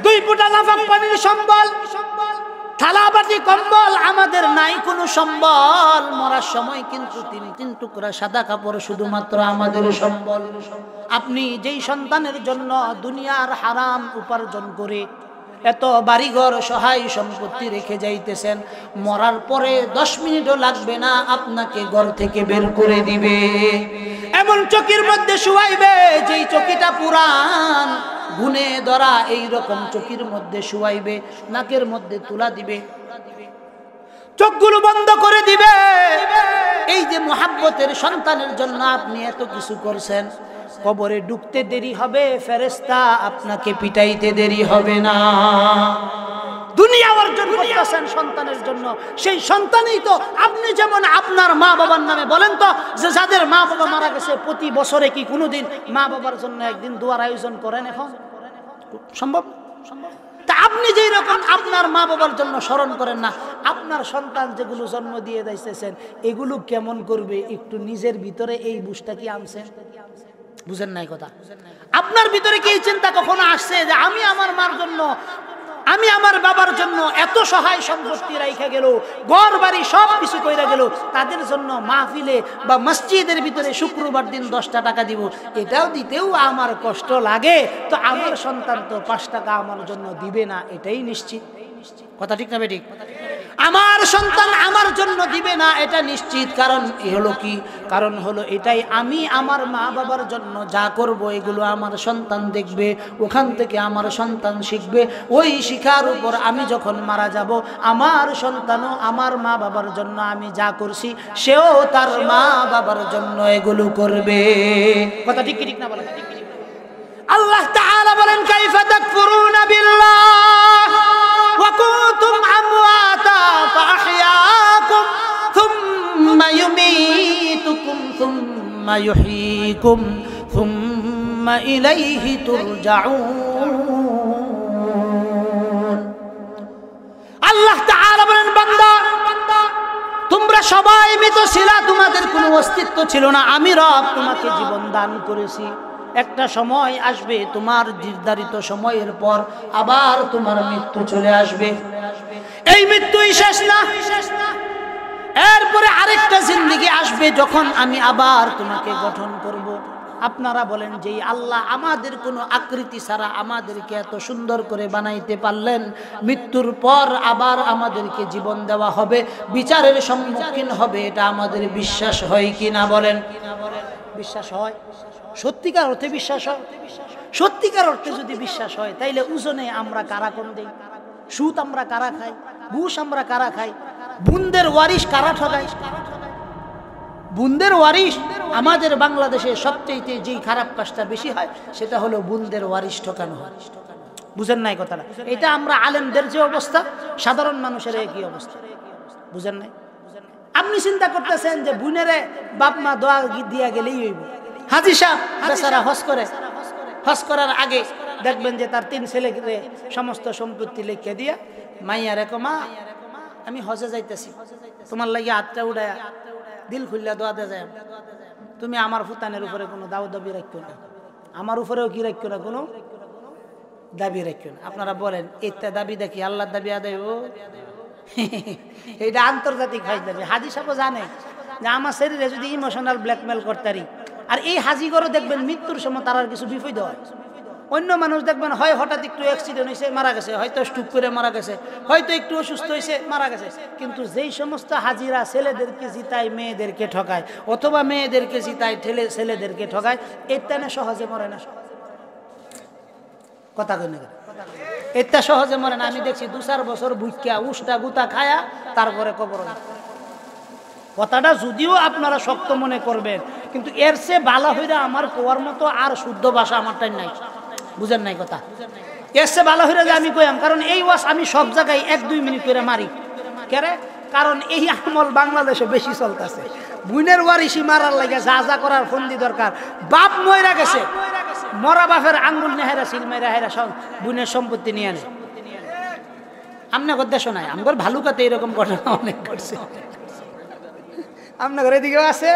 দুই ফুটা নাফাক পানির সম্বল, থালাবাটি কম্বল, আমাদের নাই কোনো সম্বল। মরার সময় কিন্তু তিন টুকরা সাদা কাপড় শুধুমাত্র আমাদের সম্বল। আপনি যেই সন্তানের জন্য দুনিয়ার হারাম উপার্জন করে এত বাড়িঘর সহায় সম্পত্তি রেখে যাইতেছেন, মরার পরে 10 মিনিটও লাগবে না আপনাকে ঘর থেকে বের করে দিবে। এমন চকির মধ্যে শুয়াইবে যেই চকিটা পুরান, গুনে ধরা এই রকম চকির মধ্যে শুয়াইবে, নাকের মধ্যে তুলা দিবে, চোখগুলো বন্ধ করে দিবে। এই যে মুহাব্বতের সন্তানের জন্য আপনি এত কিছু করছেন, কবরে ঢুকতে দেরি হবে, ফেরেশতা আপনাকে পিটাইতে দেরি হবে না। দুনিয়া অর্জন করতেছেন সন্তানের জন্য, সেই সন্তানই তো আপনি যেমন আপনার মা বাবার নামে বলেন তো, যে যাদের মা বাবা মারা গেছে প্রতি বছরে কি কোনোদিন মা বাবার জন্য একদিন দোয়ার আয়োজন করেন? এখন সম্ভব? তা আপনি যেই রকম আপনার মা বাবার জন্য স্মরণ করেন না, আপনার সন্তান যেগুলো জন্ম দিয়ে দিয়েছেন এগুলো কেমন করবে একটু নিজের ভিতরে এই বুঝটা কি আনছেন? বুঝেন নাই কথা? আপনার ভিতরে কি এই চিন্তা কখনো আসছে যে আমি আমার মার জন্য, আমি আমার বাবার জন্য এত সহায় সম্পত্তি রাইখা গেল, ঘর বাড়ি সব কিছু কইরা গেল, তাদের জন্য মাহফিলে বা মসজিদের ভিতরে শুক্রবার দিন 10টা টাকা দিব, এটাও দিতেও আমার কষ্ট লাগে, তো আমার সন্তান তো 5 টাকা আমার জন্য দিবে না, এটাই নিশ্চিত। কথা ঠিক না বেঠিক? আমার সন্তান আমার জন্য দিবে না এটা নিশ্চিত। কারণ হলো কি? কারণ হলো এটাই, আমি আমার মা বাবার জন্য যা করব এগুলো আমার সন্তান দেখবে, ওখান থেকে আমার সন্তান শিখবে, ওই শিখার উপর আমি যখন মারা যাব আমার সন্তানও আমার মা বাবার জন্য আমি যা করছি সেও তার মা বাবার জন্য এগুলো করবে। কথা ঠিক কি ঠিক না বলেন? আল্লাহ তাআলা বলেন, কাইফা তাকফুরুনা বিল্লাহ ওয়া কুনতুম আমওয়াতা ফাআহইয়াকুম থুম্মা ইউমীতুকুম থুম্মা ইউহয়ীকুম থুম্মা ইলাইহি তুরজাউন। আল্লাহ তাআলা বলেন, বান্দা তোমরা সবাই মৃত ছিলা, তোমাদের কোনো অস্তিত্ব ছিল না, আমি রব তোমাকে জীবন দান করেছি। একটা সময় আসবে তোমার নির্ধারিত সময়ের পর আবার তোমার মৃত্যু চলে আসবে। এই মৃত্যুই শেষ না, এরপরে আরেকটা জিন্দেগি আসবে যখন আমি আবার তোমাকে গঠন করব। আপনারা বলেন যে আল্লাহ আমাদের কোনো আকৃতি ছাড়া আমাদেরকে এত সুন্দর করে বানাইতে পারলেন, মৃত্যুর পর আবার আমাদেরকে জীবন দেওয়া হবে, বিচারের সম্মুখীন হবে, এটা আমাদের বিশ্বাস হয় কি না বলেন? বিশ্বাস হয়? সত্যিকার অর্থে বিশ্বাস হয়? সত্যিকার অর্থে যদি বিশ্বাস হয় তাইলে ওজনে আমরা কারা কম দেই, সুদ আমরা কারা খাই, ঘুষ আমরা কারা খাই, বুনদের ওয়ারিশ কারা ঠগাই? বুনদের ওয়ারিশ আমাদের বাংলাদেশে সবচেয়ে যেই খারাপ কাজটা বেশি হয় সেটা হলো বুনদের ওয়ারিশ ঠকানো হয়। বুঝেন নাই কথাটা? এটা আমরা আলেমদের যে অবস্থা, সাধারণ মানুষের একই অবস্থা। বুঝেন নাই? আপনি চিন্তা করতেছেন যে বুনেরে বাপ মা দোয়া দিয়া গেলেই হইব। হাজী সাহেব বেচারা হজ করে, হজ করার আগে দেখবেন যে তার 3 ছেলেকে সমস্ত সম্পত্তি লিখে দিয়া মাইয়া রেখো, মা আমি হজে যাইতেছি, তোমার লাগিয়ে হাতটা উড়ায়া দিল খুললা দোয়া দে যায়, তুমি আমার ফুতানের উপরে কোনো দাও দাবি রাখো না, আমার উপরেও কি রাখো না, কোনো দাবি রাখো না। আপনারা বলেন এটা দাবি দেখি আল্লাহর দাবি আদায় ও এটা আন্তর্জাতিক হাজ দাবি। হাজী সাহেব জানে যে আমার শরীরে যদি ইমোশনাল ব্ল্যাকমেল করতারি, আর এই হাজিগরও দেখবেন মৃত্যুর সময় তার আর কিছু বিপদ হয়। অন্য মানুষ দেখবেন হয় হঠাৎ একটু অ্যাক্সিডেন্ট হয়েছে মারা গেছে, হয়তো স্ট্রোক করে মারা গেছে, হয়তো একটু অসুস্থ হয়েছে মারা গেছে। কিন্তু যেই সমস্ত হাজিরা ছেলেদেরকে জিতায় মেয়েদেরকে ঠকায়, অথবা মেয়েদেরকে জিতায় ছেলেদেরকে ঠকায়, এটা না সহজে মরে না। কথা কই না? এটা সহজে মরে না। আমি দেখছি 2-4 বছর বুইকা উষ্টা গুতা খায়া তারপরে কবর। কথাটা যদিও আপনারা শক্ত মনে করবেন, কিন্তু এর চেয়ে বালা হইরা আমার কোয়ার মতো আর শুদ্ধ ভাষা আমারটাই নাই। বুঝেন নাই কথা? এর চেয়ে বালা হইরা যে আমি কইয়াম, কারণ এই ওয়াজ আমি সব জায়গায় 1-2 মিনিট করে মারি। কেরে? কারণ এই আমল বাংলাদেশে বেশি চলতেছে। বুনের ওয়ারিশি মারার লাগে যা যা করার ফন্দি দরকার। বাপ মইরা গেছে, মরা বাপের আঙ্গুল নেহেরা সিল মেরা হেরা সব বুনের সম্পত্তি নিয়ে আনে। আমনা কথা শোনায় আমগর ভালুকাতে এরকম ঘটনা অনেক ঘটছে। আপনার এদিকেও আছে,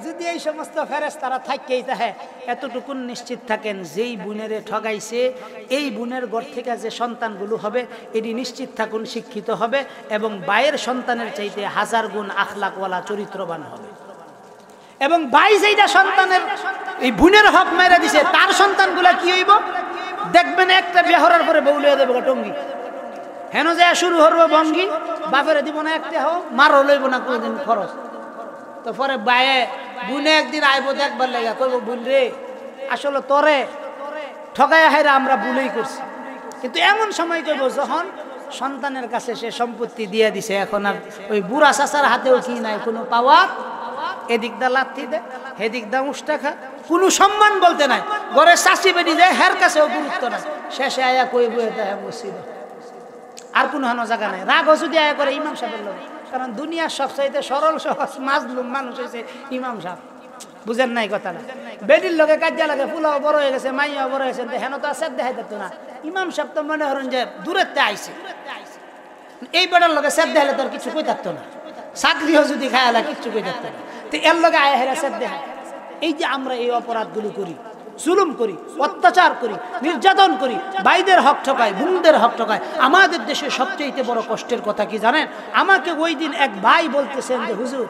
যদি এই সমস্ত ফেরেশতারা থাকেই তাহে এতটুকু নিশ্চিত থাকেন যেই বোনেরে ঠগাইছে এই বোনের ঘর থেকে যে সন্তানগুলো হবে এটি নিশ্চিত থাকুন শিক্ষিত হবে এবং ভাইয়ের সন্তানের চাইতে 1000 গুণ আখলাকওয়ালা চরিত্রবান হবে। এবং ভাই যেইটা সন্তানের এই বোনের হক মেরে দিছে তার সন্তানগুলা কি হইব দেখবেন, একটা বিয়ে হওয়ার পরে বউ লইয়া দেবো টঙ্গি, হেন যে শুরু হরবো ভঙ্গি, বাপের দিব না একটা হোক, মারও লইব না কোনোদিন খরচ। তো পরে বাইয়ে বুনে একদিন আইব দেখবার লাগা, কইব বুন রে আসলে তোরে ঠগাই হাইরা আমরা ভুলেই করছি। কিন্তু এমন সময় কইব যখন সন্তানের কাছে সে সম্পত্তি দিয়ে দিছে, এখন আর ওই বুড়া চাচার হাতেও কি নাই কোনো পাওয়ার, এদিক দা লাথি দে হেদিক দা উষ্টা খা, কোনো সম্মান বলতে নাই। ঘরে চাষি বেটি যায় হের কাছেও গুরুত্ব নাই, শেষে আয়া কইব এটা মসজিদে, আর কোনো হানো জায়গা নাই। রাগও যদি আয়া করে ইমাম সাহেবের লোক, কারণ দুনিয়ার সবচাইতে সরল সহজ মাজলুম মানুষ হয়েছে ইমাম সাহেব। বুঝেন নাই কথাটা? বেডির লোকে কাজা লাগে, ফুলাও বড় হয়ে গেছে, মাইয়াও বড় হয়েছে, হেন তো সেদ দেখাই দিত না। ইমাম সাহেব তো মনে করেন যে দূরের তে আইছে, এই বেটার লোকে সেদ দেখালে তোর কিছু কই থাকতো না, চাকরিও যদি খায়ালা কিচ্ছু কই থাকতো না। তো এর লোকে আয়া হেরা সেদ দেখায়। এই যে আমরা এই অপরাধগুলো করি, জুলুম করি, অত্যাচার করি, নির্যাতন করি, ভাইদের হক ঠকাই, বোনদের হক ঠকাই। আমাদের দেশে সবচেয়ে বড় কষ্টের কথা কি জানেন? আমাকে ওই দিন এক ভাই বলতেছেন যে হুজুর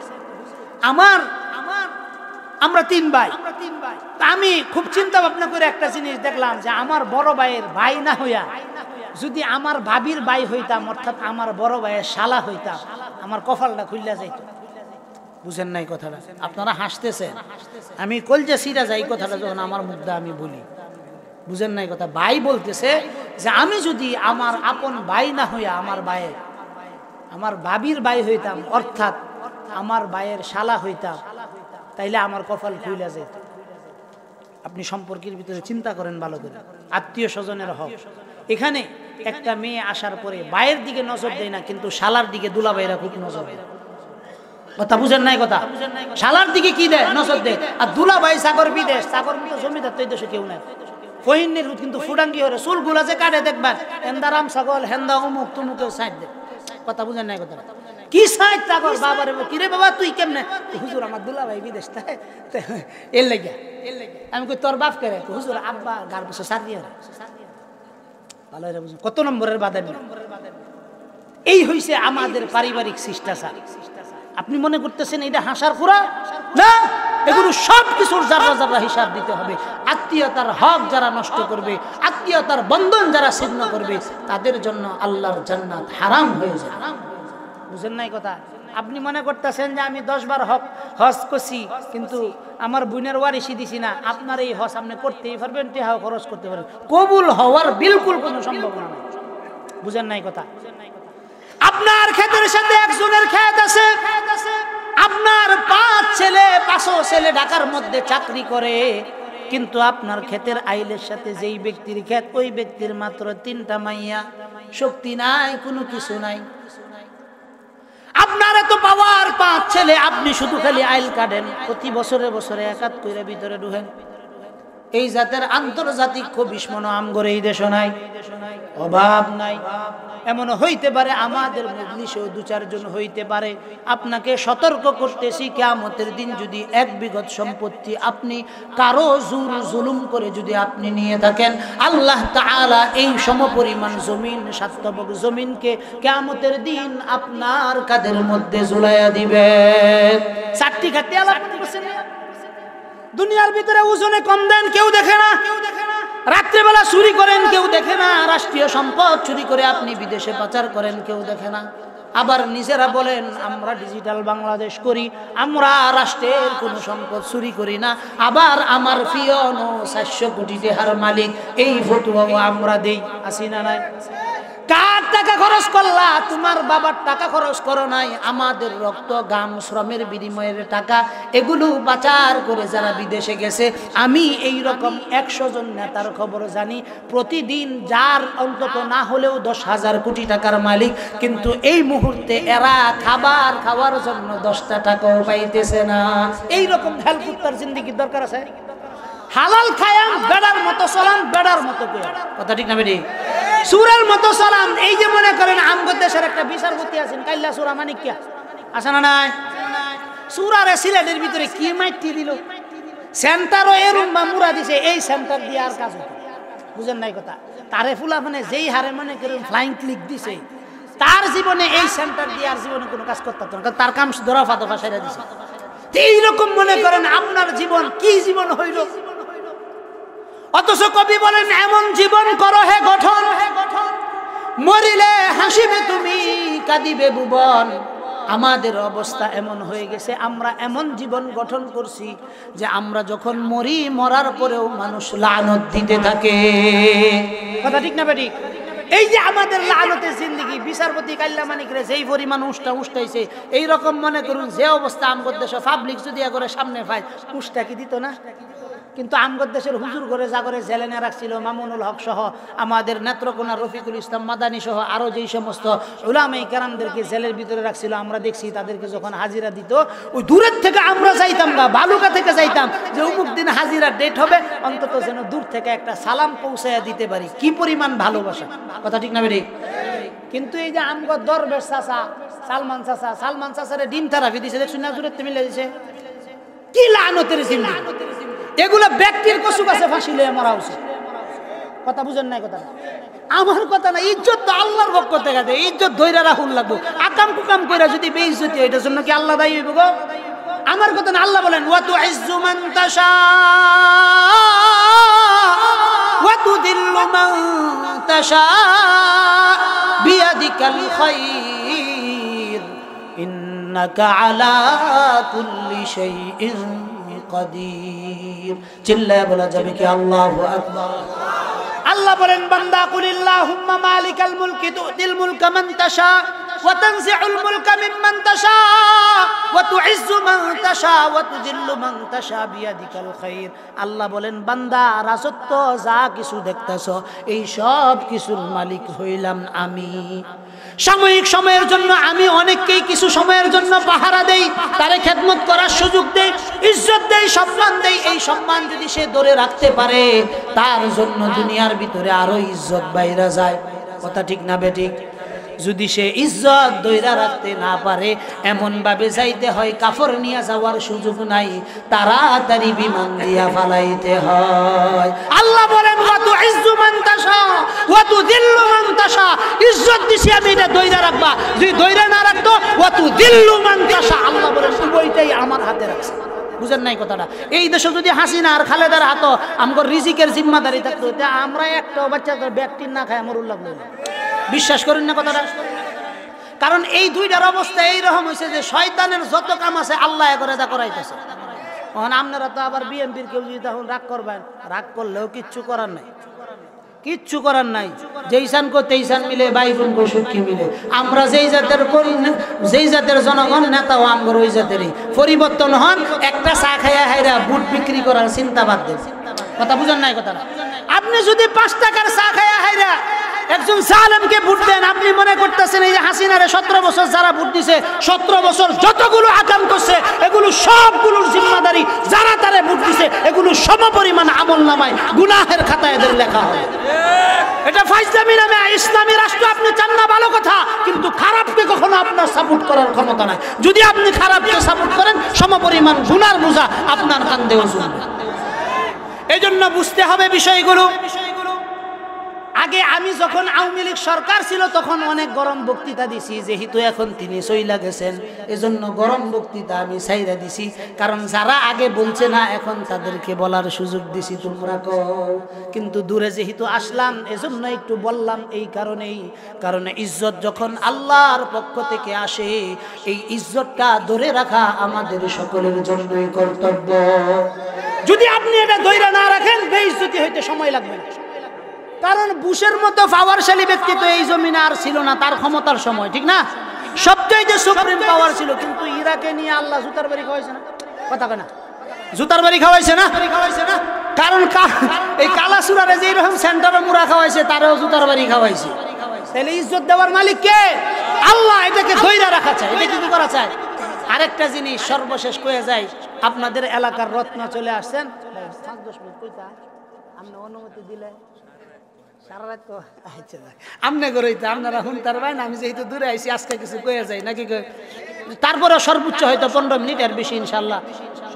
আমরা 3 ভাই, আমি খুব চিন্তা ভাবনা করে একটা জিনিস দেখলাম যে আমার বড় ভাইয়ের ভাই না হইয়া যদি আমার ভাবির ভাই হইতাম, অর্থাৎ আমার বড় ভাইয়ের শালা হইতাম, আমার কপালটা খুললা যাইত। বুঝেন নাই কথাটা? আপনারা হাসতেছেন, আমি কলজা সিরা যাই কথাটা যখন আমার মুখটা আমি বলি। বুঝেন নাই কথা? ভাই বলতেছে যে আমি যদি আমার আপন ভাই না হইয়া আমার ভাবির ভাই হইতাম, অর্থাৎ আমার ভাইয়ের শালা হইতাম, তাইলে আমার কপাল খুইলা যেত। আপনি সম্পর্কের ভিতরে চিন্তা করেন ভালো করে, আত্মীয় স্বজনের হক। এখানে একটা মেয়ে আসার পরে ভাইয়ের দিকে নজর দেয় না, কিন্তু শালার দিকে দুলাভাইরা খুব নজর দেয়। কথা বুঝেন নাই কথা? শালার দিকে কি দেয়? নজর দেয়। আর দুলাভাই সাগর বিদেশ, সাগর জমিদার তো এই দেশে কেউ নাই। ফহিনের কিন্তু ফুডাঙ্গি হরে চুলগুলা যে কাটে দেখবেন, হেন্দা রাম ছাগল, হেন্দা অমুক তুমুকেও সাইড দেয়। কথা বুঝেন নাই কথা? কি সাইড ছাগল বাবারে, কিরে বাবা তুই কেমনে? হুজুর আমার দুলাভাই বিদেশ, এর লেগে আমি কই তোর বাপ করে? হুজুর আব্বা গার বছর সার দিয়ে ভালো বুঝুন কত নম্বরের বাদামি। এই হইছে আমাদের পারিবারিক শিষ্টাচার। আপনি মনে করতেছেন এটা হাসার পুরা না? এগুলো সব কিছুর যারা যারা হিসাব দিতে হবে। আত্মীয়তার হক যারা নষ্ট করবে, আত্মীয়তার বন্ধন যারা ছিন্ন করবে, তাদের জন্য আল্লাহর জান্নাত হারাম হয়ে যায়। বুঝেন নাই কথা? আপনি মনে করতেছেন যে আমি 10 বার হজ করছি কিন্তু আমার বোনের ওয়ারিশি দিছি না, আপনার এই হজ আপনি করতেই পারবেন, টেহাও খরচ করতে পারবেন, কবুল হওয়ার বিলকুল কোনো সম্ভাবনা নেই। বুঝেন নাই কথা? আপনার ক্ষেতের সাথে একজনের ক্ষেত আছে, আপনার 5 ছেলে ঢাকার মধ্যে চাকরি করে, কিন্তু আপনার ক্ষেতের আইলের সাথে যেই ব্যক্তির ক্ষেত, ওই ব্যক্তির মাত্র 3টা মাইয়া, শক্তি নাই, কোনো কিছু নাই। আপনার এত পাওয়ার 5 ছেলে, আপনি শুধু খালি আইল কাটেন, প্রতি বছরে বছরে একাত কইরা ভিতরে ঢুকেন। এই জাতের আন্তর্জাতিক কবিস্মন আমগরে এই দেশ নাই, অভাব নাই। এমন হইতে পারে আমাদের মজলিসেও 2-4 জন হইতে পারে। আপনাকে সতর্ক করতেছি, কিয়ামতের দিন যদি 1 বিঘত সম্পত্তি আপনি কারো জুলুম করে যদি আপনি নিয়ে থাকেন, আল্লাহ তাআলা এই সমপরিমাণ জমিন, সাতবক জমিনকে কিয়ামতের দিন আপনার কাঁধের মধ্যে ঝুলাইয়া দিবেন। 4টি খাতে আল্লাহ বলেছেন, দুনিয়ার ভিতরে ওজনে কম দেন কেউ দেখে না, রাত্রিবেলা চুরি করেন কেউ দেখে না, রাষ্ট্রীয় সম্পদ চুরি করে আপনি বিদেশে পাচার করেন কেউ দেখে না। আবার নিজেরা বলেন আমরা ডিজিটাল বাংলাদেশ করি, আমরা রাষ্ট্রের কোনো সম্পদ চুরি করি না। আবার আমার পিয়নো 400 কোটি টাকার মালিক, এই ফতুয়াও আমরা দেই। আসি না নাই? কার টাকা খরচ করলা? তোমার বাবার টাকা খরচ করো নাই, আমাদের রক্ত ঘাম শ্রমের বিনিময়ের টাকা, এগুলো পাচার করে যারা বিদেশে গেছে। আমি এই রকম 100 জন নেতার খবর জানি, প্রতিদিন যার অন্তত না হলেও 10,000 কোটি টাকার মালিক, কিন্তু এই মুহূর্তে এরা খাবার খাওয়ার জন্য 10টা টাকাও পাইতেছে না। এই রকম ঢালকুত্তার জিন্দেগির দরকার আছে? হালাল খায়াম, বেড়ার মতো চলান, বেড়ার মতো কথা ঠিক না বেরি? সুরের মতো চলান। এই যে মনে করেন আমগো দেশের একটা বিচারপতি আছেন, কাইল্লা সুরা মানিকিয়া আছে না নাই? সুরারে সিলেটের ভিতরে কি মাইটি দিল, সেন্টারও এরম বা মুরা দিছে, এই সেন্টার দিয়ে আর কাজ হতো, বুঝেন নাই কথা। তারে ফুলা মানে যেই হারে মনে করেন ফ্লাইং ক্লিক দিছে, তার জীবনে এই সেন্টার দিয়ে আর জীবনে কোনো কাজ করতে পারতো না, কারণ তার কাম ধরা ফাদফা সেরা দিছে। এইরকম মনে করেন আপনার জীবন কি জীবন হইল। অথচ কবি বলেন এমন জীবন করো হে গঠন, মরিলে হাসিবে তুমি কাঁদিবে ভুবন। আমাদের অবস্থা এমন হয়ে গেছে, আমরা এমন জীবন গঠন করছি যে আমরা যখন মরি, মরার পরেও মানুষ লানত দিতে থাকে। কথা ঠিক না বেঠিক? এই যে আমাদের লানতের জিন্দেগি, বিচারপতি কাল্লা মানিকরে যেই পরিমাণ উষ্টাইছে, এইরকম মনে করুন যে অবস্থা আমগর দেশে পাবলিক যদি করে সামনে পায় উষ্টা কি দিত না? কিন্তু আমগর দেশের হুজুর ঘরে জাগরে জেলেনে রাখছিল মামুনুল হক সহ, আমাদের নেত্রকোনা রফিকুল ইসলাম মাদানী সহ আরো যেই সমস্ত উলামায়ে কেরামদেরকে জেলের ভিতরে রাখছিল, আমরা দেখছি তাদেরকে যখন হাজিরা দিত, ওই দূরের থেকে আমরা যাইতাম না, বালুকা থেকে যাইতাম, যে অমুক দিন হাজিরা ডেট হবে, অন্তত যেন দূর থেকে একটা সালাম পৌঁছাইয়া দিতে পারি। কি পরিমাণ ভালোবাসা, কথা ঠিক না বেরি? কিন্তু এই যে আমগর দরবেশ চাচা সালমান চাচারে ডিম থেরাপি দিছে, দেখছুন না, দূরের থেকে মিলে দিছে। কি লানতের জিন্দেগি এগুলো! ব্যক্তির কসু কাছে ফাঁসি লয়ে মরা উচিত। কথা বুঝেন নাই? কথা আমার কথা না, ইজ্জত তো আল্লাহর পক্ষ থেকে দেয়, ইজ্জত ধইরা রাখুন লাগবো। আকাম কুকাম কইরা যদি বেইজ্জতি হয়, এটার জন্য কি আল্লাহ দায়ী হইব গো? আমার কথা না, আল্লাহ বলেন ওয়া তুইজ্জু মান তাশা ওয়া তুদিল্লু মান তাশা বিয়াদিকাল খায়র ইন্নাকা আলা কুল্লি শাইইন কাদির। চিল্লায়া বলা যাবে কি আল্লাহু আকবার? আল্লাহ বলেন বান্দা কুলিল্লাহুম্মা মালিকাল মুলকি তুতিল মুলকা মান তাশা ওয়া তানজিউল মুলকা মিম্মান তাশা ওয়া তুইজ্জু মান তাশা ওয়া তুযিল্লু মান তাশা বিয়াদিকাল খায়র। আল্লাহ বলেন বান্দা রাজত্ব যা কিছু দেখতাছো, এই সব কিছুর মালিক হইলাম আমি। সাময়িক সময়ের জন্য আমি অনেককেই কিছু সময়ের জন্য পাহারা দেই, তারে খেদমত করার সুযোগ দেই, ইজ্জত দেই, সম্মান দেই। এই সম্মান যদি সে ধরে রাখতে পারে, তার জন্য দুনিয়ার ভিতরে আরো ইজ্জত বাইরা যায়। কথা ঠিক না বেঠিক? যদি সে ইজ্জত ধইরা রাখতে না পারে, এমন ভাবে যাইতে হয় কাফর নিয়ে যাওয়ার সুযোগ নাই, তাড়াতাড়ি বিমান দিয়া ফালাইতে হয়। আল্লাহ বলেন ওয়া তুইজ্জু মান তাশা ওয়া তুযিল্লু মান তাশা। ইজ্জত দিছি আমি, এটা ধইরা রাখবা। যদি ধইরা না রাখতো, ওয়া তুযিল্লু মান তাশা, আল্লাহ বলেন উভয়টাই আমার হাতে রাখছে। বুঝেন নাই কথাটা? এই দেশে যদি হাসিনা আর খালেদার হাত আমগর রিজিকের জিম্মাদারি থাকতো, আমরা একটা বাচ্চা ব্যক্তি না খায় মরুল লাগলো। বিশ্বাস করেন না কথাটা? কারণ এই দুইটার অবস্থা এইরকম হয়েছে যে শয়তানের যত কাম আছে আল্লাহ করে তা করাইতেছে। তখন আপনারা তো আবার বিএনপির কেউ যদি তখন রাগ করবেন, রাগ করলেও কিচ্ছু করার নাই, কিচ্ছু করার নাই। যেই সান কো তেই সান মিলে, ভাই বোন কো সুখী মিলে। আমরা যেই জাতের করি, যেই জাতের জনগণ নেতাও আমগর ওই জাতেরই। পরিবর্তন হন, একটা চা খাইয়া হাইরা বুট বিক্রি করার চিন্তা বাদ দেন। কথা বুঝেন নাই কথাটা? আপনি যদি 5 টাকার চা খাইয়া হাইরা একজন জালেমকে ভোট দেন, আপনি মনে করতেছেন এই যে হাসিনারে 17 বছর যারা ভোট দিছে, 17 বছর যতগুলো আকাম করছে, এগুলো সবগুলোর জিম্মাদারি যারা তারে ভোট দিছে, এগুলো সমপরিমাণ আমলনামায় গুনাহের খাতায় এদের লেখা হয়। এটা ফাইজলামি নামে ইসলামী রাষ্ট্র আপনি চান না, ভালো কথা, কিন্তু খারাপকে কখনো আপনার সাপোর্ট করার ক্ষমতা নাই। যদি আপনি খারাপকে সাপোর্ট করেন, সমপরিমাণ গুনার বোঝা আপনার কাঁধেও চলবে। এই জন্য বুঝতে হবে বিষয়গুলো। আগে আমি যখন আওয়ামী লীগ সরকার ছিল তখন অনেক গরম বক্তৃতা দিছি, যেহেতু এখন তিনি চইলা গেছেন এজন্য গরম বক্তৃতা আমি ছাইরা দিছি। কারণ যারা আগে বলছে না, এখন তাদেরকে বলার সুযোগ দিছি, তোমরা কও। কিন্তু দূরে যেহেতু আসলাম, এজন্য একটু বললাম। এই কারণে ইজ্জত যখন আল্লাহর পক্ষ থেকে আসে, এই ইজ্জতটা ধরে রাখা আমাদের সকলের জন্যই কর্তব্য। যদি আপনি এটা ধরে না রাখেন, বেইজ্জতি হইতে সময় লাগবে না। কারণ বুশের মতো পাওয়ারশালী ব্যক্তি তো এই জমিনে আর ছিল না তার ক্ষমতার সময়, ঠিক না? সবচেয়ে সুপ্রিম পাওয়ার ছিল, কিন্তু ইরাকে নিয়ে আল্লাহ জুতার বাড়ি খাওয়াইছে না? কথা কেনা জুতার বাড়ি খাওয়াইছে না? কারণ এই কালাসুরারে যে রকম সেন্টারে মুড়া খাওয়াইছে, তারেও জুতার বাড়ি খাওয়াইছে। তাহলে ইজ্জত দেওয়ার মালিক কে? আল্লাহ। এটাকে ধৈর্য রাখা চায়, এটা কি করা চায়? আরেকটা জিনিস সর্বশেষ কয়ে যায়, আপনাদের এলাকার রত্ন চলে আসছেন, 5-10 মিনিট কইতা আপনি অনুমতি দিলে সারা রাত তো আচ্ছা আমনে করে আপনারা শুনতে পারবেন। আমি যেহেতু দূরে আইছি, আজকে কিছু কয়ে যাই নাকি? তারপরে সর্বোচ্চ হয়তো 15 মিনিট, এর বেশি ইনশাআল্লাহ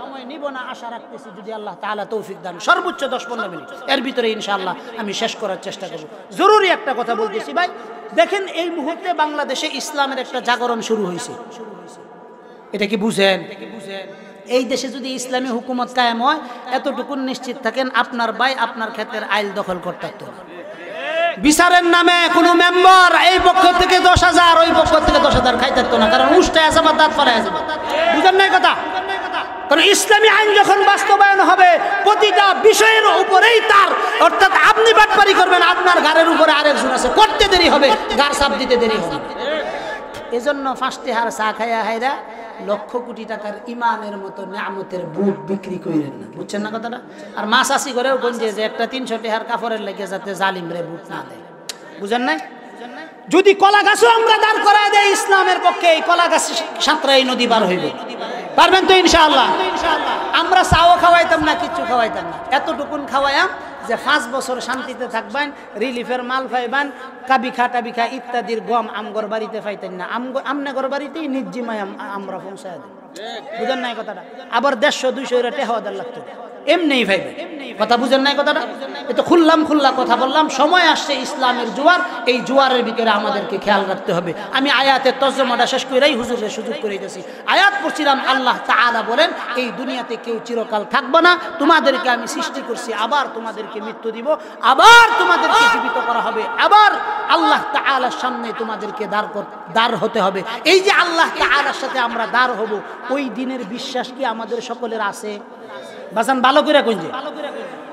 সময় নিব না, আশা রাখতেছি যদি আল্লাহ তাআলা তৌফিক দান। সর্বোচ্চ 10-15 মিনিট, এর ভিতরে ইনশাআল্লাহ আমি শেষ করার চেষ্টা করব। জরুরি একটা কথা বলতেছি ভাই, দেখেন এই মুহূর্তে বাংলাদেশে ইসলামের একটা জাগরণ শুরু হয়েছে, এটা কি বুঝেন? এই দেশে যদি ইসলামী হুকুমত কায়েম হয়, এতটুকু নিশ্চিত থাকেন আপনার ভাই আপনার ক্ষেতের আইল দখল করতে পারতো না। বিচারের নামে কোনো মেম্বার এই পক্ষ থেকে 10,000 ওই পক্ষ থেকে 10,000 খাই থাকতো না, কারণ উষ্টায় আছে বা দাঁত পাড়ায় আছে। বুঝেন নাই কথা? কারণ ইসলামী আইন যখন বাস্তবায়ন হবে, প্রতিটা বিষয়ের উপরেই তার, অর্থাৎ আপনি বাটপারি করবেন, আপনার ঘাড়ের উপরে আরেকজন আছে, করতে দেরি হবে, ঘাড় চাপ দিতে দেরি হবে। এজন্য 5টি হার চা খাইয়া হাইরা লক্ষ কোটি টাকার ইমানের মতো নিয়ামতের বুট বিক্রি করেন না। বুঝছেন না কথাটা? আর মাছ আসি করেও গঞ্জে যে একটা 300 টাকার কাপড়ের লেগে যাতে জালিমরে বুট না দেয়। বুঝেন নাই? যদি কলা গাছও আমরা দাঁড় করায় দেয় ইসলামের পক্ষে, এই কলা গাছ সাঁতরাই নদী পার হইবে। পারবেন তো ইনশাআল্লাহ? আমরা চাও খাওয়াইতাম না, কিচ্ছু খাওয়াইতাম না, এতটুকুন খাওয়াইয়াম যে 5 বছর শান্তিতে থাকবেন, রিলিফের মাল পাইবেন, কাবিখা টাবিখা ইত্যাদির গম আমগর বাড়িতে পাইতেন না, আমনগর বাড়িতেই নির্জিমায় আমরা পৌঁছায় দিই। বুঝেন নাই কথাটা? আবার 150-200 টাকা হওয়ার লাগতো, এমনিই ভাইবে। কথা বুঝেন নাই কথাটা? এটা খুল্লা কথা বললাম। সময় আসছে ইসলামের জোয়ার, এই জোয়ারের ভিতরে আমাদেরকে খেয়াল রাখতে হবে। আমি আয়াতের তর্জমাটা শেষ করেই হুজুরের সুযোগ করে দিয়েছি। আয়াত পড়ছিলাম, আল্লাহ তাআলা বলেন এই দুনিয়াতে কেউ চিরকাল থাকবে না, তোমাদেরকে আমি সৃষ্টি করছি, আবার তোমাদেরকে মৃত্যু দিব, আবার তোমাদেরকে জীবিত করা হবে, আবার আল্লাহ তাআলার সামনে তোমাদেরকে দাঁড় হতে হবে। এই যে আল্লাহ তাআলার সাথে আমরা দাঁড় হব, ওই দিনের বিশ্বাস কি আমাদের সকলের আছে? বাজান ভালো করে কইছে,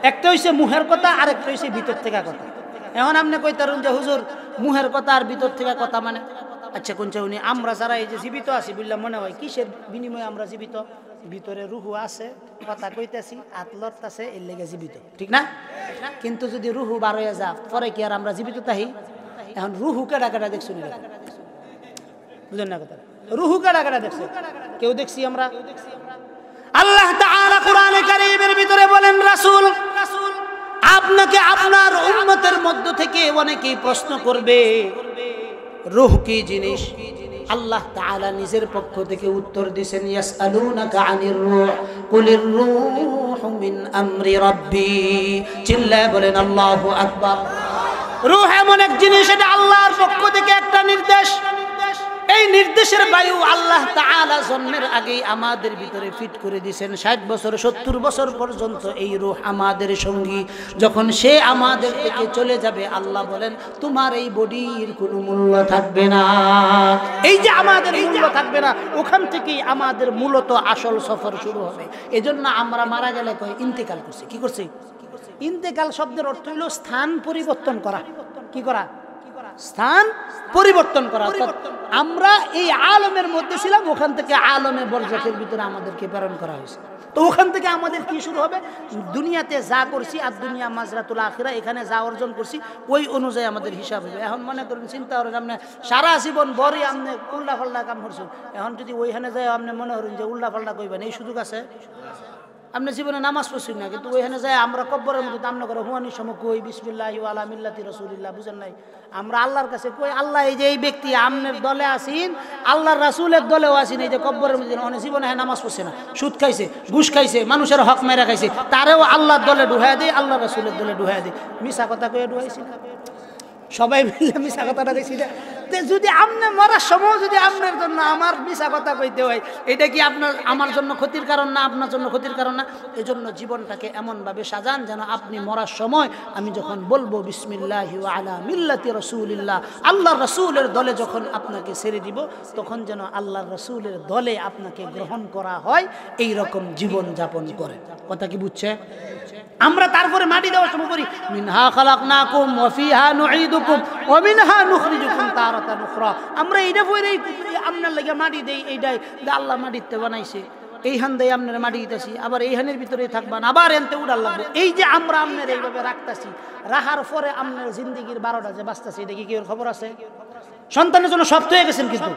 একটা হইছে মুহের কথা, আর একটা হইছে ভিতর থেকে কথা। এখন আপনি কইতারুন যে হুজুর মুহের কথা আর ভিতর থেকে কথা মানে, আচ্ছা কোনটা উনি আমরা যারা এই যে জীবিত আছি বললাম মনে হয় কিসের বিনিময়ে আমরা জীবিত? ভিতরে রুহু আছে, কথা কইতাছি, আতলত আছে, এর লেগে জীবিত, ঠিক না? কিন্তু যদি রুহু বার হয়ে যা, পরে কি আর আমরা জীবিত তাহি? এখন রুহু কেডা কেডা দেখছুন? বুঝেন না কথা? রুহু কেডা কেডা দেখছে? কেউ দেখছি আমরা? আল্লাহ তাআলা কোরআনে কারীমের ভিতরে বলেন, রাসূল আপনাকে আপনার উম্মতের মধ্য থেকে অনেকেই প্রশ্ন করবে রূহ কি জিনিস। আল্লাহ তাআলা নিজের পক্ষ থেকে উত্তর দিয়েছেন, ইয়াসআলুনাকা আনির রূহ কুলির রূহু মিন আমরি রাব্বি। চিল্লায় বলেন আল্লাহু আকবার। রূহ এমন এক জিনিস, এটা আল্লাহর পক্ষ থেকে একটা নির্দেশ। এই নির্দেশের বায়ু আল্লাহ তাআলা জন্মের আগেই আমাদের ভিতরে ফিট করে দিয়েছেন। 60 বছর 70 বছর পর্যন্ত এই রূহ আমাদের সঙ্গী। যখন সে আমাদের থেকে চলে যাবে, আল্লাহ বলেন তোমার এই বডির কোনো মূল্য থাকবে না। এই যে আমাদের মূল্য থাকবে না, ওখান থেকেই আমাদের মূলত আসল সফর শুরু হবে। এজন্য আমরা মারা গেলে কই ইন্তেকাল করছি। কি করছি? ইন্তেকাল শব্দের অর্থ হলো স্থান পরিবর্তন করা। কি করা? স্থান পরিবর্তন করা। আমরা এই আলমের মধ্যে ছিলাম, ওখান থেকে আলমে বরজাখের ভিতরে আমাদেরকে প্রেরণ করা হয়েছে। তো ওখান থেকে আমাদের কি শুরু হবে? দুনিয়াতে যা করছি, আর দুনিয়া মাজরাতুল আখিরা, এখানে যা অর্জন করছি ওই অনুযায়ী আমাদের হিসাব হবে। এখন মনে করেন, চিন্তা করেন, আপনি সারা জীবন বড়ই আপনি উল্টা পাল্টা কাম করছেন, এখন যদি ওইখানে যায় আপনি মনে করেন যে উল্টা পাল্টা কইবেন, এই সুযোগ আছে? আপনি জীবনে নামাজ পড়ছেন না, কিন্তু ওইখানে যায় আমরা কব্বরের মধ্যে দাম না করে হুয়ানির সময় কই বিসমিল্লাহি ওয়া আলা মিল্লাতি রাসূলিল্লাহ। বুঝেন নাই? আমরা আল্লাহর কাছে কই, আল্লাহ এই যে এই ব্যক্তি আমনের দলে আসিন, আল্লাহর রাসূলের দলেও আসিন, এই যে কব্বরের মধ্যে অনেক জীবনে নামাজ পড়ছে না, সুদ খাইছে, ঘুষ খাইছে, মানুষের হক মেরা খাইছে, তারেও আল্লাহর দলে ডুহাই দেয়, আল্লাহ রাসূলের দলে ডুহাই দেয়। মিছা কথা কয়ে ডুহাইছি না? সবাই মিলে মিছা কথাটা দেখছি না? যদি আপনি মরার সময় যদি আপনার জন্য আমার মিছা কথা কইতে হয়, এটা কি আপনার আমার জন্য ক্ষতির কারণ না? আপনার জন্য ক্ষতির কারণ না? এজন্য জীবনটাকে এমনভাবে সাজান যেন আপনি মরার সময়, আমি যখন বলবো বিসমিল্লাহি ওয়া আলা মিল্লাতি রাসূলিল্লাহ, আল্লাহর রাসূলের দলে যখন আপনাকে ছেড়ে দিব, তখন যেন আল্লাহর রাসূলের দলে আপনাকে গ্রহণ করা হয়, এই রকম জীবন যাপন করে। কথা কি বুঝছে? আমরা তারপরে মাটি দেওয়া শুরু করি, মিনহা খালাকনাকুম ওয়া ফিহা নুঈদুকুম ওয়া মিনহা নুখরিজুকুম তারাতান উখরা। আমরা এইটা বইরেই আপনার লাগি মাটি দেই, এইটাই আল্লাহ মাটিতে বানাইছে, এইখান দিয়ে আপনার মাটি দিতেছি, আবার এইখানের ভিতরেই থাকবেন, আবার এনতে উড়াল লাগবে। এই যে আমরা আপনার এইভাবে রাখতেছি, রাখার পরে আপনার জিন্দিগির 12টা যে বাঁচতেছে, এটা কি কেউ খবর আছে? সন্তানের জন্য শক্ত হয়ে গেছেন, কিন্তু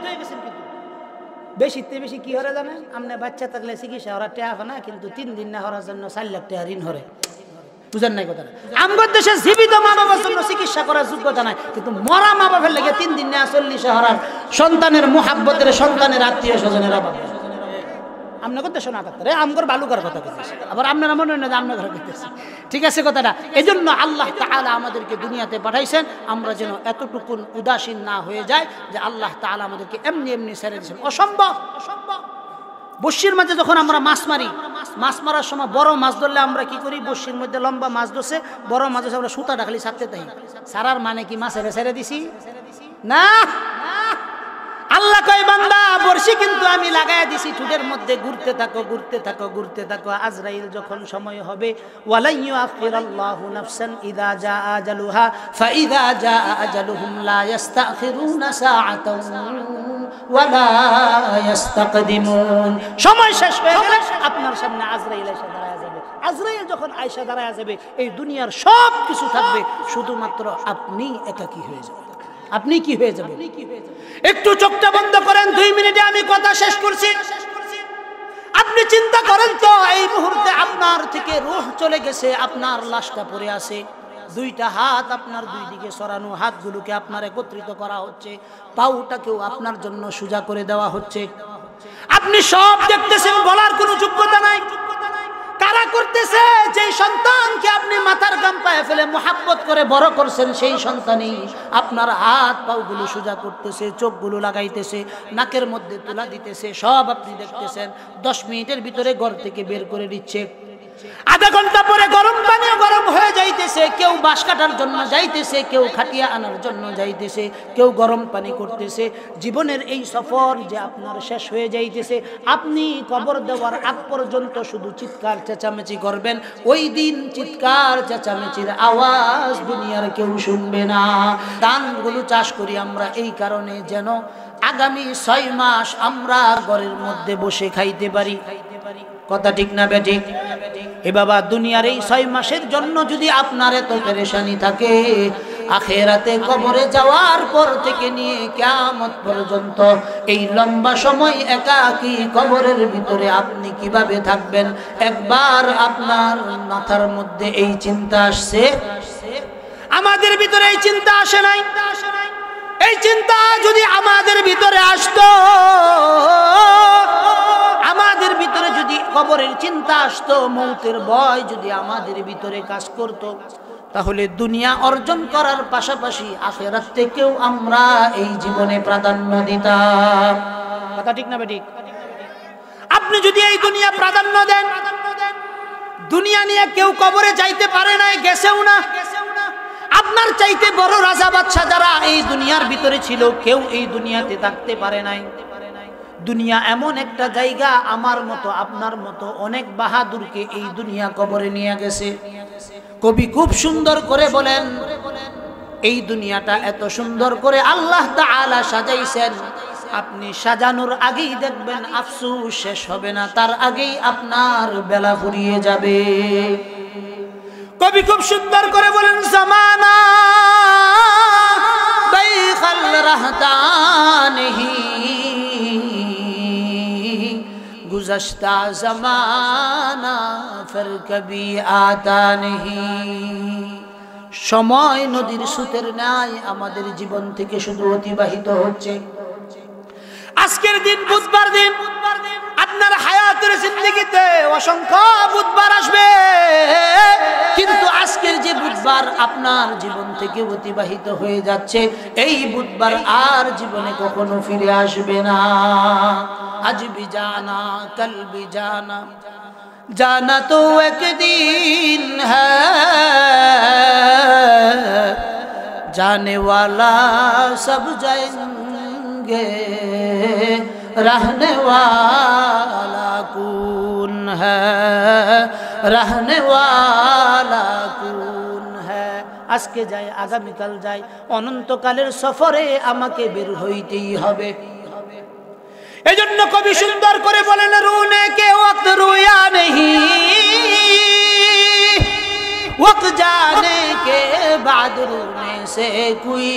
বেশিতে বেশি কি হরে জানেন? আপনি বাচ্চা থাকলে চিকিৎসা ওরা টেয়া না, কিন্তু 3 দিন না হওয়ার জন্য 4 লাখ টাকা ঋণ হরে। বুঝেন নাই কথাটা? আমগর দেশে জীবিত মা বাবার জন্য চিকিৎসা করার যোগ্যতা নাই, কিন্তু মরা মা বাবার লেগে 3 দিন না 40 হারার সন্তানের মুহাব্বতের, সন্তানের আত্মীয় স্বজনের অভাব। আপনাকে দেশে না করতে আমগর বালুকার কথা বলতেছে, আবার আপনারা মনে হয় না যে আপনার ঘরে করতেছে। ঠিক আছে কথাটা? এই জন্য আল্লাহ তাআলা আমাদেরকে দুনিয়াতে পাঠাইছেন, আমরা যেন এতটুকু উদাসীন না হয়ে যায় যে আল্লাহ তাআলা আমাদেরকে এমনি এমনি ছেড়ে দিয়েছেন। অসম্ভব। বর্ষির মাঝে যখন আমরা মাছ মারি, মাছ মারার সময় বড় মাছ ধরলে আমরা কি করি? বর্ষির মধ্যে লম্বা মাছ ধরছে, বড় মাছ ধরছে, আমরা সুতা ডাকলি ছাড়তে তাই সারার মানে কি মাছের ছেড়ে দিছি না? আল্লাহ কয় বান্দা বর্ষি কিন্তু আমি লাগায় দিছি ঠুটের মধ্যে, ঘুরতে থাকো ঘুরতে থাকো ঘুরতে থাকো। আজরাইল যখন সময় হবে, ওয়ালাই ইউআখিরুল্লাহু নাফসান ইযা জাআ আজালুহা ফাইযা জাআ আজালুহুম লা ইস্তাখিরুনা সাআতান ওয়ালা ইস্তাকদিমুন। সময় শেষ হয়ে গেলে আপনার সামনে আজরাইল এসে দাঁড়ায় যাবে। আজরাইল যখন আয়েশা দাঁড়ায় যাবে, এই দুনিয়ার সব কিছু থাকবে, শুধুমাত্র আপনি একাকী হয়ে যাবেন। আপনি কি হয়ে যাবেন? একটু চোখটা বন্ধ করেন, 2 মিনিটে আমি কথা শেষ করছি। আপনি চিন্তা করেন তো, এই মুহূর্তে আপনার থেকে রূহ চলে গেছে, আপনার লাশটা পড়ে আছে, 2টা হাত আপনার 2 দিকে সরানো, হাতগুলোকে আপনার একত্রিত করা হচ্ছে, পাউটাকেও আপনার জন্য সোজা করে দেওয়া হচ্ছে। আপনি সব দেখতেছেন, বলার কোনো যোগ্যতা নাই। কারা করতেছে? যেই সন্তানকে আপনি মাথার গাম পায়ে ফেলে মুহাব্বত করে বড় করছেন, সেই সন্তানই আপনার হাত পাগুলো সোজা করতেছে, চোখগুলো লাগাইতেছে, নাকের মধ্যে তুলা দিতেছে, সব আপনি দেখতেছেন। 10 মিনিটের ভিতরে ঘর থেকে বের করে দিচ্ছে, আধা ঘন্টা পরে গরম পানিও গরম হয়ে যাইতেছে, কেউ বাঁশ কাটার জন্য যাইতেছে, কেউ খাটিয়া আনার জন্য যাইতেছে, কেউ গরম পানি করতেছে। জীবনের এই সফর যে আপনার শেষ হয়ে যাইতেছে, আপনি কবর দেওয়ার আগ পর্যন্ত শুধু চিৎকার চেঁচামেচি করবেন। ওই দিন চিৎকার চেঁচামেচির আওয়াজ দুনিয়ার কেউ শুনবে না। ধানগুলো চাষ করি আমরা এই কারণে, যেন আগামী 6 মাস আমরা ঘরের মধ্যে বসে খাইতে পারি। কথা ঠিক না বেঠিক? এ বাবা, দুনিয়ার এই 6 মাসের জন্য যদি আপনার এত পেরেশানি থাকে, আখেরাতে কবরে যাওয়ার পর থেকে নিয়ে কিয়ামত পর্যন্ত এই লম্বা সময় একাকী কবরের ভিতরে আপনি কিভাবে থাকবেন? একবার আপনার মাথার মধ্যে এই চিন্তা আসছে? আমাদের ভিতরে এই চিন্তা আসে নাই? এই চিন্তা যদি আমাদের ভিতরে আসতো, আমাদের ভিতরে যদি কবরের চিন্তা আসতো, মৌতের ভয় যদি আমাদের ভিতরে কাজ করত, তাহলে দুনিয়া অর্জন করার পাশাপাশি আখিরাত থেকেও আমরা এই জীবনে প্রাধান্য দিতাম। কথা ঠিক না বেঠিক? আপনি যদি এই দুনিয়া প্রাধান্য দেন, দুনিয়া নিয়ে কেউ কবরে যাইতে পারে না, গেছেও না। আপনার চাইতে বড় রাজা বাদশা যারা এই দুনিয়ার ভিতরে ছিল, কেউ এই দুনিয়াতে থাকতে পারে নাই। দুনিয়া এমন একটা জায়গা, আমার মতো আপনার মতো অনেক বাহাদুরকে এই দুনিয়া কবরে নিয়ে গেছে। কবি খুব সুন্দর করে বলেন, এই দুনিয়াটা এত সুন্দর করে আল্লাহ তাআলা সাজাইছেন, আপনি সাজানোর আগেই দেখবেন আফসোস শেষ হবে না, তার আগেই আপনার বেলা ফুরিয়ে যাবে। কবি খুব সুন্দর করে বলেন, জামানা বাইখাল রাহতা নেহি, গুজশতা জামানা ফির কবি আতা নেহি। সময় নদীর স্রোতের ন্যায় আমাদের জীবন থেকে শুধু অতিবাহিত হচ্ছে। আজকের দিন বুধবার দিন, আপনার হায়াতের জিন্দেগিতে অসংখ্য বুধবার আসবে, কিন্তু আজকের যে বুধবার আপনার জীবন থেকে অতিবাহিত হয়ে যাচ্ছে, এই বুধবার আর জীবনে কখনো ফিরে আসবে না। আজ ভি জানা কাল ভি জানা, জানা তো একদিন হ্যায়, जाने वाला सब जाएंगे, रहने वाला कौन है, रहने वाला कौन है। আজকে যাই, আগামীকাল যাই, অনন্তকালের সফরে আমাকে বের হইতেই হবে। এজন্য কবি সুন্দর করে বলেন, রুনে কে ওয়াক্ত রুয়া नहीं, वक्त जाने के बाद रोने से कोई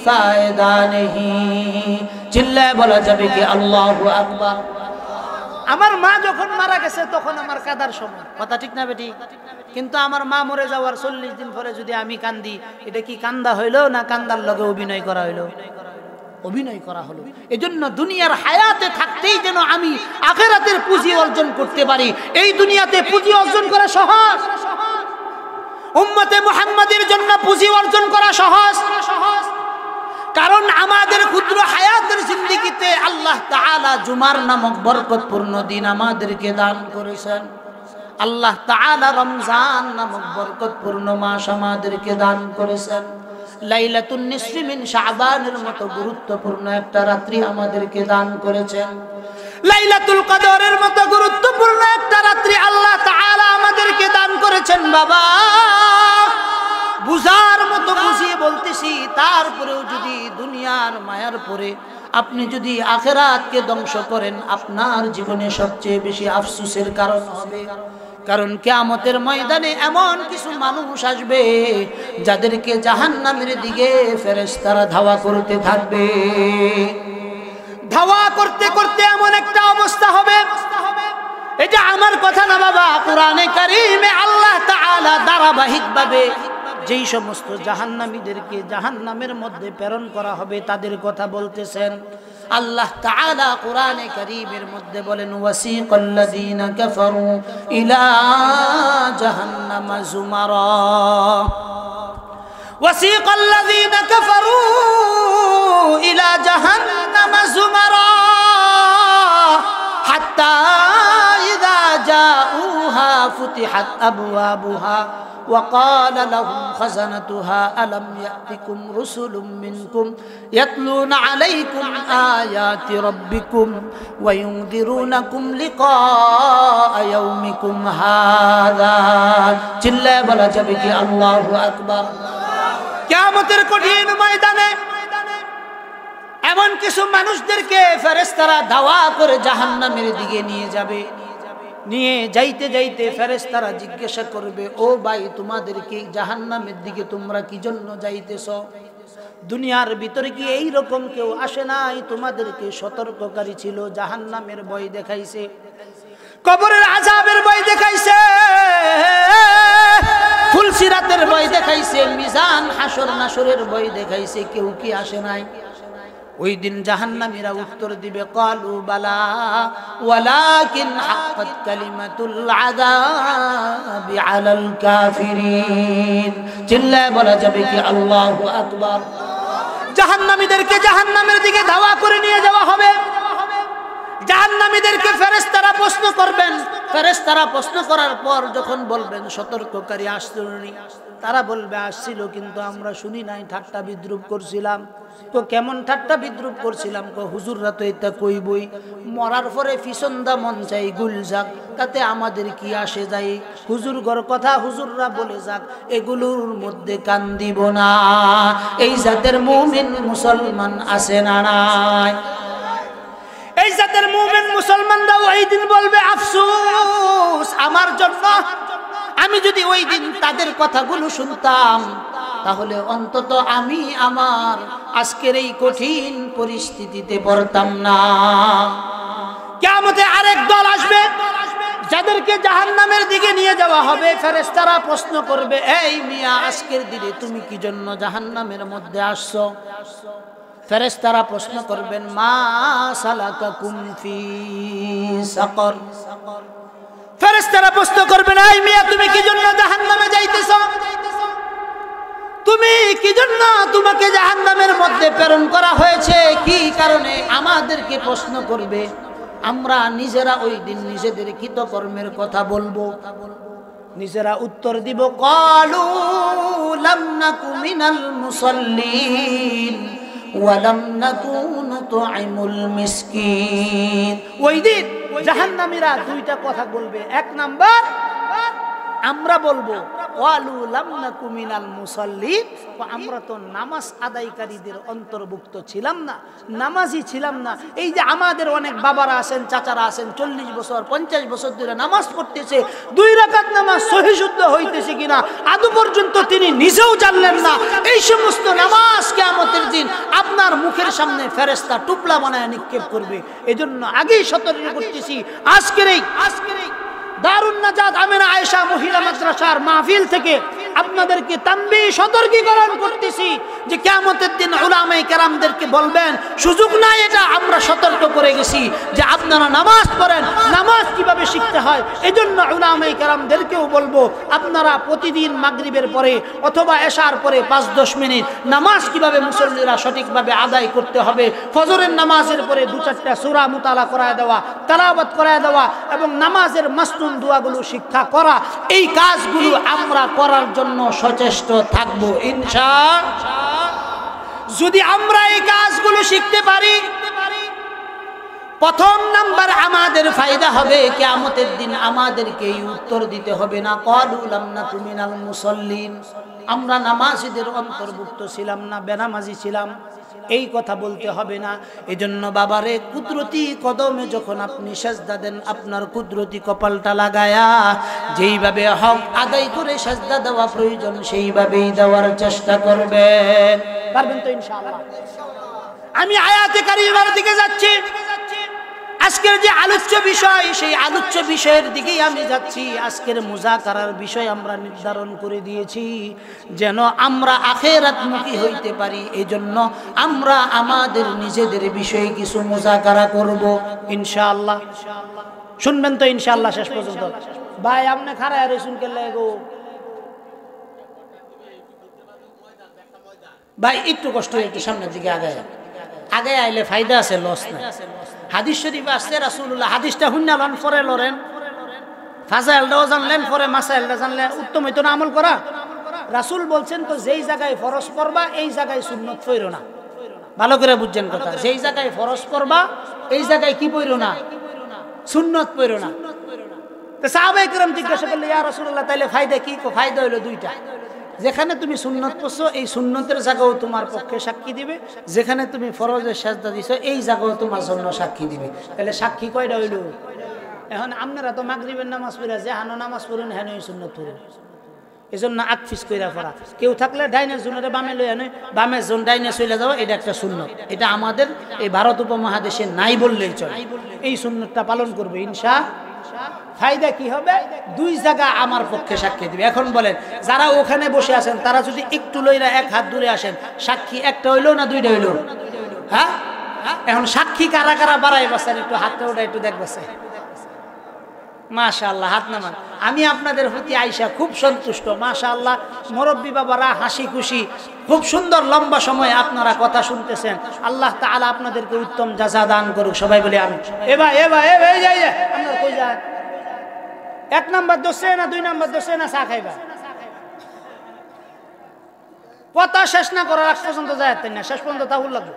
फायदा नहीं। चिल्लाए बोला जाबे कि अल्लाहु আকবার। আমার মা যখন মারা গেছে তখন আমার কাঁদার সময়, কথা ঠিক না বেটি? কিন্তু আমার মা মরে যাওয়ার 40 দিন পরে যদি আমি কান্দি, এটা কি কান্দা হইলো না কান্দার লগে অভিনয় করা হইলো? অভিনয় করা হলো। এজন্য দুনিয়ার হায়াতে থাকতেই যেন আমি আখিরাতের পুঁজি অর্জন করতে পারি। এই দুনিয়াতে পুঁজি অর্জন করা সহজ, উম্মতে মুহাম্মাদের জন্য পুঁজি অর্জন করা সহজ, কারণ আমাদের ক্ষুদ্র হায়াতের জিন্দেগিতে আল্লাহ তাআলা জুমার নামক বরকতপূর্ণ দিন আমাদেরকে দান করেছেন। আল্লাহ তাআলা রমজান নামক বরকতপূর্ণ মাস আমাদেরকে দান করেছেন। লাইলাতুন নিসফি মিন শাবানের মতো গুরুত্বপূর্ণ একটা রাত্রি আমাদেরকে দান করেছেন। লাইলাতুল কদরের মতো গুরুত্বপূর্ণ একটা রাত্রি আল্লাহ তাআলা আমাদেরকে দান করেছেন। বাবা, বুঝার মতো বুঝিয়ে বলতেছি, তারপরেও যদি দুনিয়ার মায়ার পরে আপনি যদি আখিরাতকে ধ্বংস করেন, আপনার জীবনে সবচেয়ে বেশি আফসোসের কারণ হবে। কারণ কিয়ামতের ময়দানে এমন কিছু মানুষ আসবে যাদেরকে জাহান্নামের দিকে ফেরেশতারা ধাওয়া করতে থাকবে। ধাওয়া করতে করতে এমন একটা অবস্থা হবে, এটা আমার কথা না বাবা, কোরআনে কারীমে আল্লাহ তাআলা ধারাবাহিকভাবে যেই সমস্ত জাহান্নামীদেরকে জাহান্নামের মধ্যে প্রেরণ করা হবে তাদের কথা বলতেছেন। আল্লাহ তাআলা কোরআনে কারীমের মধ্যে বলেন, ওয়াসিকাল্লাযীনা কাফারু ইলা জাহান্নামা যুমারা, ওয়াসিকাল্লাযীনা কাফারু ইলা জাহান্নামা যুমারা হাত্তা ইযা জাউহা ফুতিহাত আবওয়াবুহা وقال لهم خزنتها ألم يأتكم رسل منكم يتلون عليكم آيات ربكم وينذرونكم لقاء يومكم هذا। চিল্লায়ে বলা যাবে কি আল্লাহু আকবার? কিয়ামতের কঠিন ময়দানে এমন কিছু মানুষদেরকে ফেরেশতারা ধাওয়া করে জাহান্নামের দিকে নিয়ে যাবে। নিয়ে যাইতে যাইতে ফেরেশতারা জিজ্ঞাসা করবে, ও ভাই, তোমাদেরকে জাহান্নামের দিকে তোমরা কি জন্য যাইতেছ? দুনিয়ার ভিতরে কি এই রকম কেউ আসে নাই তোমাদেরকে সতর্ককারী ছিল, জাহান্নামের ভয় দেখাইছে, কবরের আযাবের ভয় দেখাইছে, ফুলসিরাতের ভয় দেখাইছে, মিজান হাসর নাসরের ভয় দেখাইছে? কেউ কি আসে নাই? ওই দিন জাহান্নামীরা উত্তর দিবে, ক্বালু বালা ওয়ালাকিন হাক্কাত কালিমাতুল আযাবি আলাল কাফিরিন। চিল্লায়ে বলা যাবে কি আল্লাহু আকবার? জাহান্নামীদেরকে জাহান্নামের দিকে ধাওয়া করে নিয়ে যাওয়া হবে। জাহান্নামীদেরকে ফেরেশতারা প্রশ্ন করবেন। ফেরেশতারা প্রশ্ন করার পর যখন বলবেন সতর্ককারী আসছেন, তারা বলবে আসছিল, কিন্তু আমরা শুনি নাই, ঠাট্টা বিদ্রুপ করছিলাম। তো কেমন ঠাট্টা বিদ্রুপ করছিলাম? হুজুররা তো এটা কইবই, মরার পরে ফিসন্দা মন চাই গুল যাক, তাতে আমাদের কি আসে যায়? হুজুর গর কথা হুজুররা বলে যাক, এগুলোর মধ্যে কান দিব না। এই জাতের মুমিন মুসলমান আছে না নাই? এই জাতের মুমিন মুসলমানরা ওই দিন বলবে, আফসোস আমার জন্য, আমি যদি ওই দিন তাদের কথাগুলো শুনতাম তাহলে অন্তত আমি আমার আজকের এই কঠিন পরিস্থিতিতে পড়তাম না। কিয়ামতে আরেক দল আসবে যাদেরকে জাহান্নামের দিকে নিয়ে যাওয়া হবে। ফেরেশতারা প্রশ্ন করবে, এই মিয়া, আজকের দিনে তুমি কি জন্য জাহান্নামের মধ্যে আসছো? ফেরেশতারা প্রশ্ন করবেন, মা সালাকাকুম ফি সাকর। ফেরেশতারা প্রশ্ন করবেন, এই মিয়া, তুমি কি জন্য জাহান্নামে যাইতেছো? তুমি কি জন্য, তোমাকে জাহান্নামের মধ্যে প্রেরণ করা হয়েছে কি কারণে? আমাদেরকে প্রশ্ন করবে। আমরা নিজেরা ওই দিন নিজেদের কৃতকর্মের কথা বলবো, নিজেরা উত্তর দিব, ক্বালু লাম নাকু মিনাল মুসাল্লিন ওয়া লাম নাকু নুতঈমুল মিসকিন। ওই দিন জাহান্নামীরা দুইটা কথা বলবে। এক নাম্বার, আমরা বলবো ওয়ালু লাম নাকু মিনাল মুসাল্লিন, আমরা তো নামাজ আদায়কারীদের অন্তর্ভুক্ত ছিলাম না, নামাজি ছিলাম না। এই যে আমাদের অনেক বাবারা আছেন, চাচারা আছেন, 40 বছর 50 বছর ধরে নামাজ পড়তেছে, 2 রাকাত নামাজ সহি শুদ্ধ হইতেছে কিনা আদৌ পর্যন্ত তিনি নিজেও জানলেন না। এই সমস্ত নামাজ কিয়ামতের দিন আপনার মুখে মুখের সামনে ফেরেশতা টুপলা বানায় নিক্ষেপ করবে। এজন্য আগেই সতর্ক করতেছি, আজকের এই দারুন নাজাত আমেনা আয়েশা মহিলা মাদ্রাসার মাহফিল থেকে আপনাদেরকে তানবীহ সতর্কীকরণ করতেছি যে কিয়ামতের দিন উলামায়ে কেরামদেরকে বলবেন, সুযোগ নাই এটা আমরা সতর্ক করে গেছি যে আপনারা নামাজ পড়েন, নামাজ কিভাবে শিখতে হয়। এজন্য উলামায়ে কেরামদেরকেও বলবো, আপনারা প্রতিদিন মাগরিবের পরে অথবা এশার পরে 5-10 মিনিট নামাজ কিভাবে মুসল্লিরা সঠিকভাবে আদায় করতে হবে, ফজরের নামাজের পরে 2-4টা সূরা মুতালা করায় দেওয়া, তেলাওয়াত করায় দেওয়া এবং নামাজের মাসনুন দোয়াগুলো শিক্ষা করা, এই কাজগুলো আমরা করার জন্য সচেষ্ট থাকবো ইনশাআল্লাহ। যদি আমরা এই কাজগুলো শিখতে পারি, প্রথম নাম্বার আমাদের ফায়দা হবে, কিয়ামতের দিন আমাদেরকে এই উত্তর দিতে হবে না, ক্বালু লাম নাকু মিনাল মুসাল্লিন, আমরা নামাজীদের অন্তর্ভুক্ত ছিলাম না, বেনামাজি ছিলাম, এই কথা বলতে হবে না। এজন্য বাবারে কুদরতি কদমে যখন আপনি সেজদা দেন, আপনার কুদরতি কপালটা লাগায়া যেইভাবে হক আদায় করে সেজদা দেওয়া প্রয়োজন সেইভাবেই দেওয়ার চেষ্টা করবেন। পারবেন তো ইনশাআল্লাহ? আমি আয়াতে কারিমার দিকে যাচ্ছি। আজকের যে আলোচ্য বিষয়, সেই আলোচ্য বিষয়ের দিকেই আমি যাচ্ছি। আজকের মুযাকারার বিষয় আমরা নির্ধারণ করে দিয়েছি যেন আমরা আখিরাতমুখী হইতে পারি। এজন্য আমরা আমাদের নিজেদের বিষয়ে কিছু মুযাকারা করব ইনশাআল্লাহ। শুনবেন তো ইনশাআল্লাহ শেষ পর্যন্ত? ভাই আপনি খাড়ায় রইছেন কে লাগো? ভাই একটু কষ্ট হয়ে একটু সামনের দিকে আগে আইলে ফায়দা আছে, লস নাই। হাদিস শরীফে আসছে রাসূলুল্লাহ, হাদিসটা হুন্না লন পরে লরেন, ফাজাইলটাও জানলেন, পরে মাসাইলটা জানলেন, উত্তম হইতো না আমল করা। রাসূল বলছেন তো যেই জায়গায় ফরজ করবা এই জায়গায় সুন্নত পড়ো না। ভালো করে বুঝছেন কথা, যেই জায়গায় ফরজ করবা এই জায়গায় কি পড়ো না, সুন্নত পড়ো না। তো সাহাবায়ে কেরাম জিজ্ঞাসা করলে, ইয়া রাসূলুল্লাহ তাইলে ফায়দা কি? ফায়দা হলো দুইটা, যেখানে তুমি সুন্নত পড়ছো এই সুন্নতের জায়গাও তোমার পক্ষে সাক্ষী দিবে, যেখানে তুমি ফরজের সাজদা দিছো এই জায়গাও তোমার জন্য সাক্ষী দিবে। তাহলে সাক্ষী কয়টা হইল? এখন আপনারা তো মাগরিবের নামাজ পড়া, যেহানো নামাজ পড়ুন হেন সুন্নত পড়ুন। এই জন্য আকফিস কইরা পড়া, কেউ থাকলে ডাইনের জোনের বামে লই আনে, বামের জোন ডাইনে চলে যাওয়া, এটা একটা সুন্নত। এটা আমাদের এই ভারত উপমহাদেশে নাই বললেই চলে। এই সুন্নতটা পালন করবে ইনশাআল্লাহ। ফায়দা কি হবে? দুই জায়গা আমার পক্ষে সাক্ষী দিবে। এখন বলেন, যারা ওখানে বসে আছেন তারা যদি একটু লইরা এক হাত দূরে আসেন, সাক্ষী একটা হইলো না দুইটা হইলো? হ্যাঁ, এখন সাক্ষী কারা কারা বাড়াই বাসেন, একটু হাতটা ওটা একটু দেখবাসে। মাশাআল্লাহ, হাত নামান। আমি আপনাদের প্রতি আইসা খুব সন্তুষ্ট। মাশাআল্লাহ, মুরব্বী বাবারা হাসি খুশি, খুব সুন্দর লম্বা সময় আপনারা কথা শুনতেছেন। আল্লাহ তাআলা আপনাদেরকে উত্তম জাযা দান করুক। সবাই বলে আমি। এই যাই আপনার কই যায়? 1 নাম্বার দোষে না 2 নাম্বার দোষে না চা খাইবা? কথা শেষ না করার আগ পর্যন্ত যায় না, শেষ পর্যন্ত তাহুল লাগবে।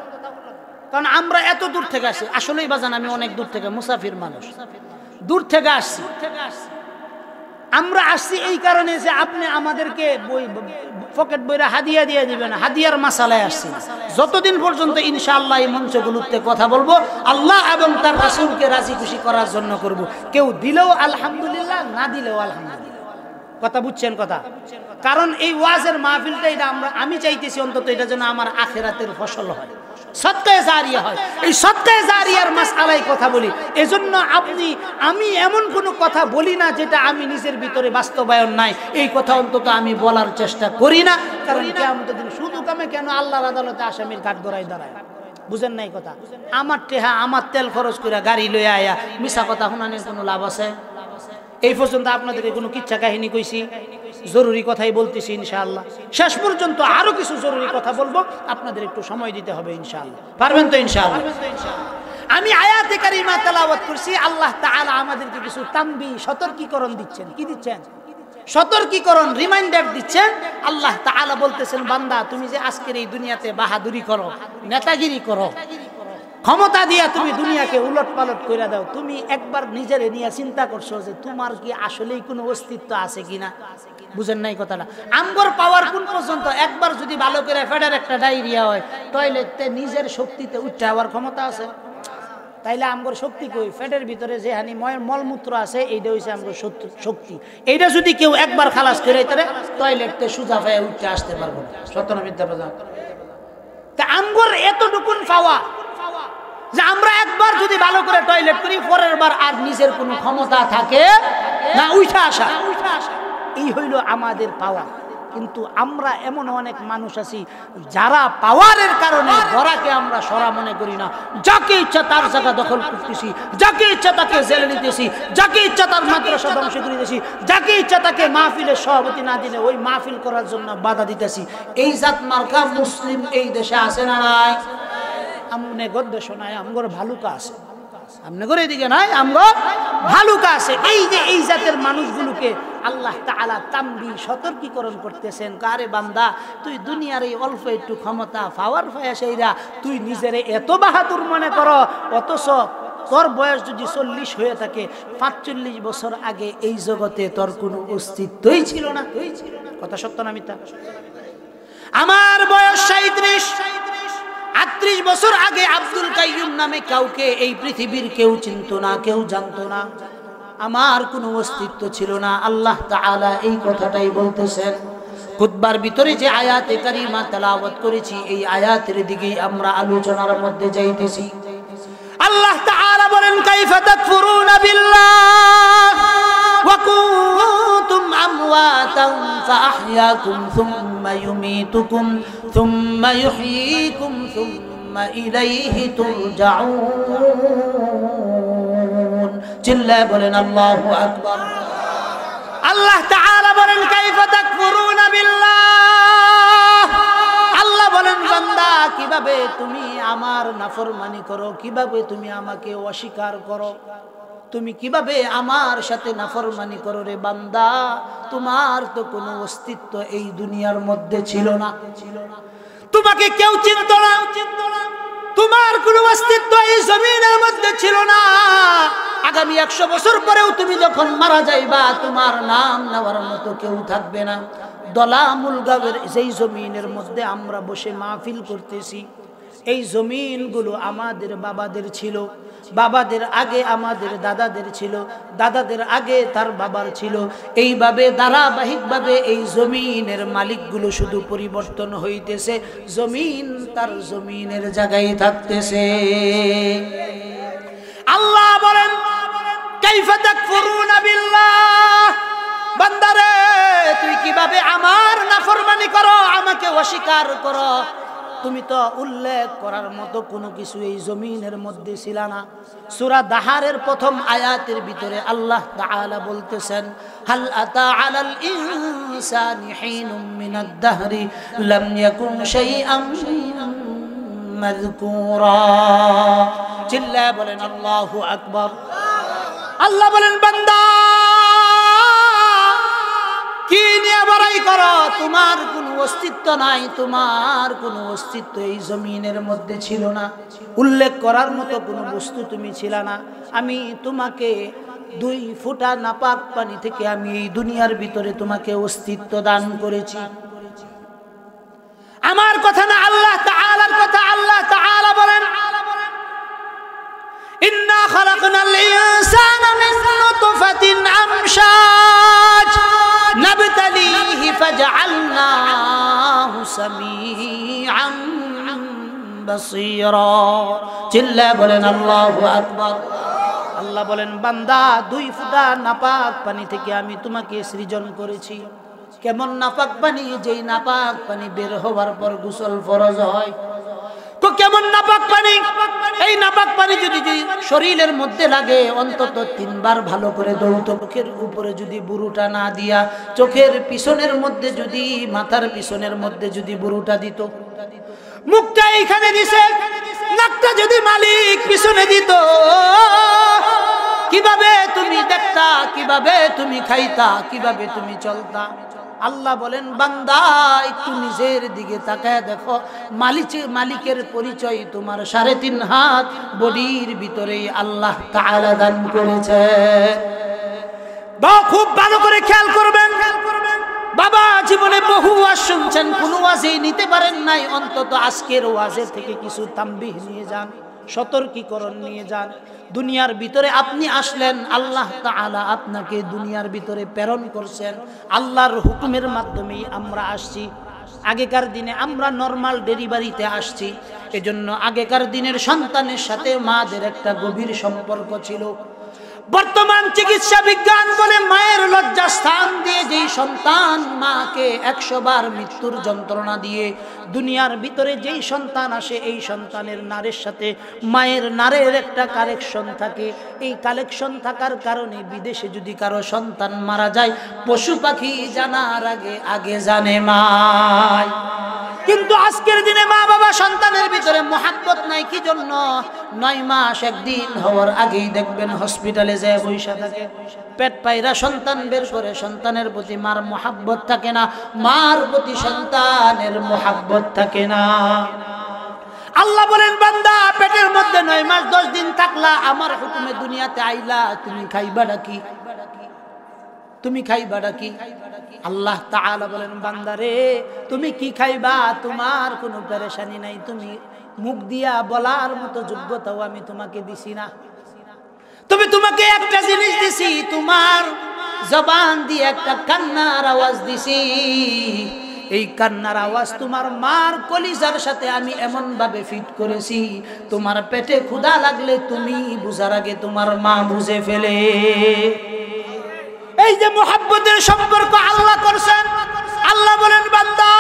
কারণ আমরা এত দূর থেকে আসি, আসলেই বাজান আমি অনেক দূর থেকে, মুসাফির মানুষ, দূর থেকে আসছি। আমরা আসছি এই কারণে যে আপনি আমাদেরকে পকেট বইরা হাদিয়া দিয়ে দিবেন, হাদিয়ার মাসালায় আসছি। যতদিন পর্যন্ত ইনশাআল্লাহ এই মঞ্চগুলোতে কথা বলবো, আল্লাহ এবং তার রাসূলকে রাজি খুশি করার জন্য করব। কেউ দিলেও আলহামদুলিল্লাহ, না দিলেও আলহামদুলিল্লাহ। কথা বুঝছেন কথা? কারণ এই ওয়াজের মাহফিলটা এটা আমি চাইতেছি অন্তত এটা যেন আমার আখিরাতের ফসল হয়, সদকায়ে জারিয়া হয়। এই সদকায়ে জারিয়ার মাসআলায় কথা বলি। এজন্য আমি এমন কোনো কথা বলি না যেটা আমি নিজের ভিতরে বাস্তবায়ন নাই, এই কথা অন্তত আমি বলার চেষ্টা করি না। কারণ কিয়ামতের দিন শুধু কামে কেন আল্লাহর আদালতে আসামির কাঠগড়ায় দাঁড়ায়। বুঝেন নাই কথা? আমার টেহা আমার তেল খরচ করে গাড়ি লইয়া আয়া মিছা কথা শুনানোর কোনো লাভ আছে? এই পর্যন্ত আপনাদেরকে কোনো কিচ্ছা কাহিনী কইছি? জরুরি কথাই বলতেছি ইনশাআল্লাহ। শেষ পর্যন্ত আরো কিছু জরুরি কথা বলবো, আপনাদের একটু সময় দিতে হবে ইনশাআল্লাহ। পারবেন তো ইনশাআল্লাহ? আমি আয়াতে কারিমা তেলাওয়াত করছি, আল্লাহ তাআলা আমাদেরকে কিছু তানবীহ সতর্কীকরণ দিচ্ছেন। কি দিচ্ছেন? সতর্কীকরণ, রিমাইন্ডার দিচ্ছেন। আল্লাহ তাআলা বলতেছেন, বান্দা তুমি যে আজকের এই দুনিয়াতে বাহাদুরি করো, নেতাগিরি করো, ক্ষমতা দিয়া তুমি দুনিয়াকে উলট পালট করে দাও, তুমি একবার নিজের নিয়ে চিন্তা করছো যে তোমার কি আসলেই কোনো অস্তিত্ব আছে কিনা? বুঝেন নাই কথাটা? আমগর পাওয়ার কোন পর্যন্ত? একবার যদি ভালো করে ফেডার একটা ডায়রিয়া হয়, টয়লেটে নিজের শক্তিতে উঠে যাওয়ার ক্ষমতা আছে? তাইলে আমগর শক্তি কই? ফেডের ভিতরে যে হানি মলমূত্র আছে, এইটা হইছে আমগর শক্তি। এইটা যদি কেউ একবার খালাস করে তাহলে টয়লেটে সুজা পায়ে উঠে আসতে পারবো না। সত্য না মিথ্যা বাজার? তা আমগর এতটুকুন পাওয়া যে আমরা একবার যদি ভালো করে টয়লেট করি পরের বার আর নিজের কোনো ক্ষমতা থাকে না উঠা আসা। এই হইল আমাদের পাওয়া। কিন্তু আমরা এমন অনেক মানুষ আছি যারা পাওয়ারের কারণে ধরাকে আমরা সরা মনে করি না। যাকে ইচ্ছা তার জায়গা দখল করতেছি, যাকে ইচ্ছা তাকে জেলে নিতেছি, যাকে ইচ্ছা তার মাদ্রাসা ধ্বংস করে দিতেছি, যাকে ইচ্ছা তাকে মাহফিলের সভাপতি না দিলে ওই মাহফিল করার জন্য বাধা দিতেছি। এই জাত মার্কা মুসলিম এই দেশে আছে না নাই? আমনে গদ্দে শোনায় আমগর ভালুকা আছে, আমনে করে এদিকে নাই আমগর ভালুকা আছে। এই যে এই জাতের মানুষগুলোকে আল্লাহ তাআলা তানবীহ সতর্কীকরণ করতেছেন, কারে বান্দা তুই দুনিয়ার এই অল্প একটু ক্ষমতা পাওয়ার পায়া সেইরা তুই নিজেরে এত বাহাদুর মনে করো, অথচ তোর বয়স যদি 40 হয়ে থাকে 45 বছর আগে এই জগতে তোর কোনো অস্তিত্বই ছিল না। কথা সত্য না মিথ্যা? আমার বয়স 37 বছর আগে আব্দুল কাইয়ুম নামে কাউকে এই পৃথিবীর কেউ চিনত না, কেউ জানতো না, আমার কোনো অস্তিত্ব ছিল না। আল্লাহ তাআলা এই কথাটাই বলতেছেন। খুতবার ভিতরে যে আয়াতে কারিমা তেলাওয়াত করেছি এই আয়াতের দিকে আমরা আলোচনার মধ্যে যাইতেছি। আল্লাহ তাআলা বলেন, কাইফা তাকফুরুনা বিল্লাহ ওয়া কুনতুম আমওয়াতান ফাআহইয়াকুম সুম্মা ইউমীতুকুম সুম্মা ইউহয়ীকুম সুম্মা ইলাইহি তুরজাউন। চিল্লায়ে বলেন আল্লাহু আকবার। আল্লাহ তাআলা বলেন, কাইফা তাকফুরুনা বিল্লাহ। আল্লাহ বলেন, বান্দা কিভাবে তুমি আমার নাফরমানি করো, কিভাবে তুমি আমাকে অস্বীকার করো, তুমি কিভাবে আমার সাথে নাফরমানি করো রে বান্দা। তোমার তো কোনো অস্তিত্ব এই দুনিয়ার মধ্যে ছিল না, তোমাকে কেউ চিনত না, তোমার কোনো অস্তিত্ব এই জমিনের মধ্যে ছিল না। আগামী 100 বছর পরেও তুমি যখন মারা যাইবা তোমার নাম নেওয়ার মতো কেউ থাকবে না। দলামুল গাবের যেই জমিনের মধ্যে আমরা বসে মাহফিল করতেছি, এই জমিনগুলো আমাদের বাবাদের ছিল, বাবাদের আগে আমাদের দাদাদের ছিল, দাদাদের আগে তার বাবার ছিল। এইভাবে ধারাবাহিকভাবে এই জমিনের মালিকগুলো শুধু পরিবর্তন হইতেছে, জমিন তার জমিনের জায়গায় থাকতেছে। আল্লাহ বলেন, কাইফা তাকফুরুনা বিল্লাহ। বান্দারে তুই কিভাবে আমার নাফরমানি করো, আমাকে অস্বীকার করো। তুমি তো উল্লেখ করার মতো কোনো কিছু এই জমিনের মধ্যে ছিল না। সূরা দাহারের প্রথম আয়াতের ভিতরে আল্লাহ তাআলা বলতেছেন, হাল আতা আলাল ইনসানি হিনুম মিনাদ দাহরি লাম ইয়াকুন শাইআম মাযকুরা। চিল্লায়ে বলেন আল্লাহু আকবার। আল্লাহ বলেন, বান্দা কি নিয়ে বড়াই করো, তোমার কোনো অস্তিত্ব নাই, তোমার কোনো অস্তিত্ব এই জমিনের মধ্যে ছিল না, উল্লেখ করার মতো কোনো বস্তু তুমি ছিল না। আমি তোমাকে 2 ফোঁটা নাপাক পানি থেকে আমি এই দুনিয়ার ভিতরে তোমাকে অস্তিত্ব দান করেছি। আমার কথা না, আল্লাহ তাআলার কথা। আল্লাহ তাআলা বলেন, ইন্না খালাকনাল ইনসানা মিন নুতফাতিন আমশাজ নাবতালিহি ফাজআলনাহু সামিআন বাসীরা। চিল্লা বলেন আল্লাহু আকবার। আল্লাহ বলেন, বান্দা 2 ফোঁটা নাপাক পানি থেকে আমি তোমাকে সৃজন করেছি। কেমন নাপাক পানি? যেই নাপাক পানি বের হওয়ার পর গোসল ফরজ হয়। তো কেমন নাপাক পানি? এই নাপাক পানি যদি শরীরের মধ্যে লাগে অন্তত 3 বার ভালো করে দৌড়তো। চোখের উপরে যদি বুরুটা না দিয়া চোখের পিছনের মধ্যে যদি, মাথার পিছনের মধ্যে যদি বুরুটা দিত, মুখটা এইখানে দিছে, নাকটা যদি মালিক পিছনে দিত, কিভাবে তুমি দেখতা, কিভাবে তুমি খাইতা, কিভাবে তুমি চলতা? আল্লাহ বলেন, বান্দা একটু নিজের দিকে তাকায় দেখো, মালিকের পরিচয় তোমার 3.5 হাত বডির ভিতরে আল্লাহ তাআলা দান করেছে। খুব ভালো করে খেয়াল করবেন। বাবা জীবনে বহু ওয়াজ শুনছেন, কোনো ওয়াজই নিতে পারেন নাই, অন্তত আজকের ওয়াজের থেকে কিছু তামবিহ নিয়ে যান, সতর্কীকরণ নিয়ে যান। দুনিয়ার ভিতরে আপনি আসলেন, আল্লাহ তাআলা আপনাকে দুনিয়ার ভিতরে প্রেরণ করছেন, আল্লাহর হুকুমের মাধ্যমেই আমরা আসছি। আগেকার দিনে আমরা নরমাল ডেলিভারিতে আসছি, এজন্য আগেকার দিনের সন্তানের সাথে মাদের একটা গভীর সম্পর্ক ছিল। বর্তমান চিকিৎসা বিজ্ঞান বলে মায়ের লজ্জা স্থান দিয়ে যেই সন্তান মাকে 100 বার মৃত্যুর যন্ত্রণা দিয়ে দুনিয়ার ভিতরে যেই সন্তান আসে, এই সন্তানের নারের সাথে মায়ের নারের একটা কালেকশন থাকে। এই কালেকশন থাকার কারণে বিদেশে যদি কারো সন্তান মারা যায়, পশু পাখি জানার আগে আগে জানে মাই। কিন্তু আজকের দিনে মা বাবা সন্তানের ভিতরে মহাব্বত নাই। কি জন্য? 9 মাস 1 দিন হওয়ার আগেই দেখবেন হসপিটালে যায় বৈশা থাকে, পেট পায়রা সন্তান বের করে। সন্তানের প্রতি মার মহাব্বত থাকে না, মার প্রতি সন্তানের মহাব্বত থাকে না। আল্লাহ বলেন, বান্দা পেটের মধ্যে 9 মাস 10 দিন থাকলা, আমার হুকুমে দুনিয়াতে আইলা, তুমি খাইবাটা কি? তুমি খাইবাটা কি? আল্লাহ তাআলা বলেন, বান্দা রে তুমি কি খাইবা তোমার কোনো পেরেশানি নাই, তুমি মুখ দিয়া বলার মতো যোগ্যতাও আমি তোমাকে দিছি না। তোমাকে একটা জিনিস দিছি, তোমার জবান দিয়ে একটা কান্নার আওয়াজ দিছি। এই কান্নার আওয়াজ তোমার মার কলিজার সাথে আমি এমন ভাবে ফিট করেছি, তোমার পেটে ক্ষুধা লাগলে তুমি বুঝার আগে তোমার মা বুঝে ফেলে। এই যে মুহাব্বতের সম্পর্ক আল্লাহ করছেন। আল্লাহ বলেন, বান্দা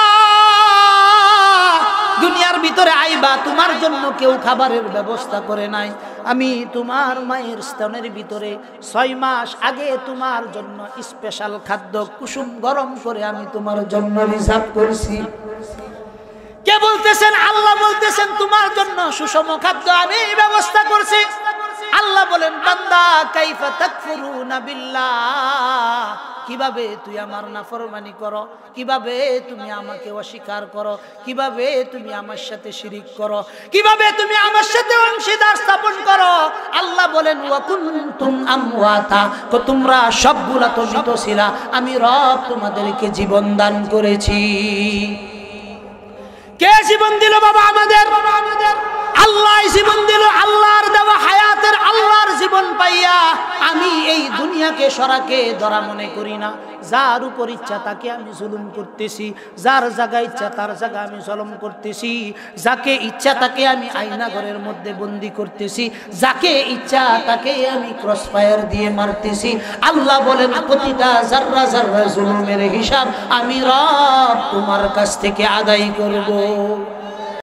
দুনিয়ার ভিতরে আইবা, তোমার জন্য কেউ খাবারের ব্যবস্থা করে নাই। আমি তোমার মায়ের স্তনের ভিতরে 6 মাস আগে তোমার জন্য স্পেশাল খাদ্য কুসুম গরম করে আমি তোমার জন্য রিজার্ভ করেছি। কে বলতেছেন? আল্লাহ বলতেছেন, তোমার জন্য সুষম খাদ্য আমি ব্যবস্থা করছি। আল্লাহ বলেন, বান্দা কাইফা তাকফুরুনা বিল্লাহ, কিভাবে তুই আমার নাফরমানি করো, কিভাবে তুমি আমাকে অস্বীকার করো, কিভাবে তুমি আমার সাথে শিরিক করো, কিভাবে তুমি আমার সাথে অংশীদার স্থাপন করো। আল্লাহ বলেন, ওয়া কুনতুম আমওয়াতা, তোমরা সবগুলা তো মৃত ছিলা, আমি রব তোমাদেরকে জীবন দান করেছি। কে জীবন দিল বাবা? আমাদের আল্লাহ জীবন দিল। আল্লাহর দেওয়া হায়াতের আল্লাহর জীবন পাইয়া আমি এই দুনিয়াকে সরাকে ধরা মনে করি না। যার উপর ইচ্ছা তাকে আমি জুলুম করতেছি, যার জায়গা ইচ্ছা তার জায়গা আমি জুলুম করতেছি, যাকে ইচ্ছা তাকে আমি আয়না ঘরের মধ্যে বন্দি করতেছি, যাকে ইচ্ছা তাকে আমি ক্রস ফায়ার দিয়ে মারতেছি। আল্লাহ বলেন, প্রতিটা জাররা জাররা জুলুমের হিসাব আমি রব তোমার কাছ থেকে আদায় করব।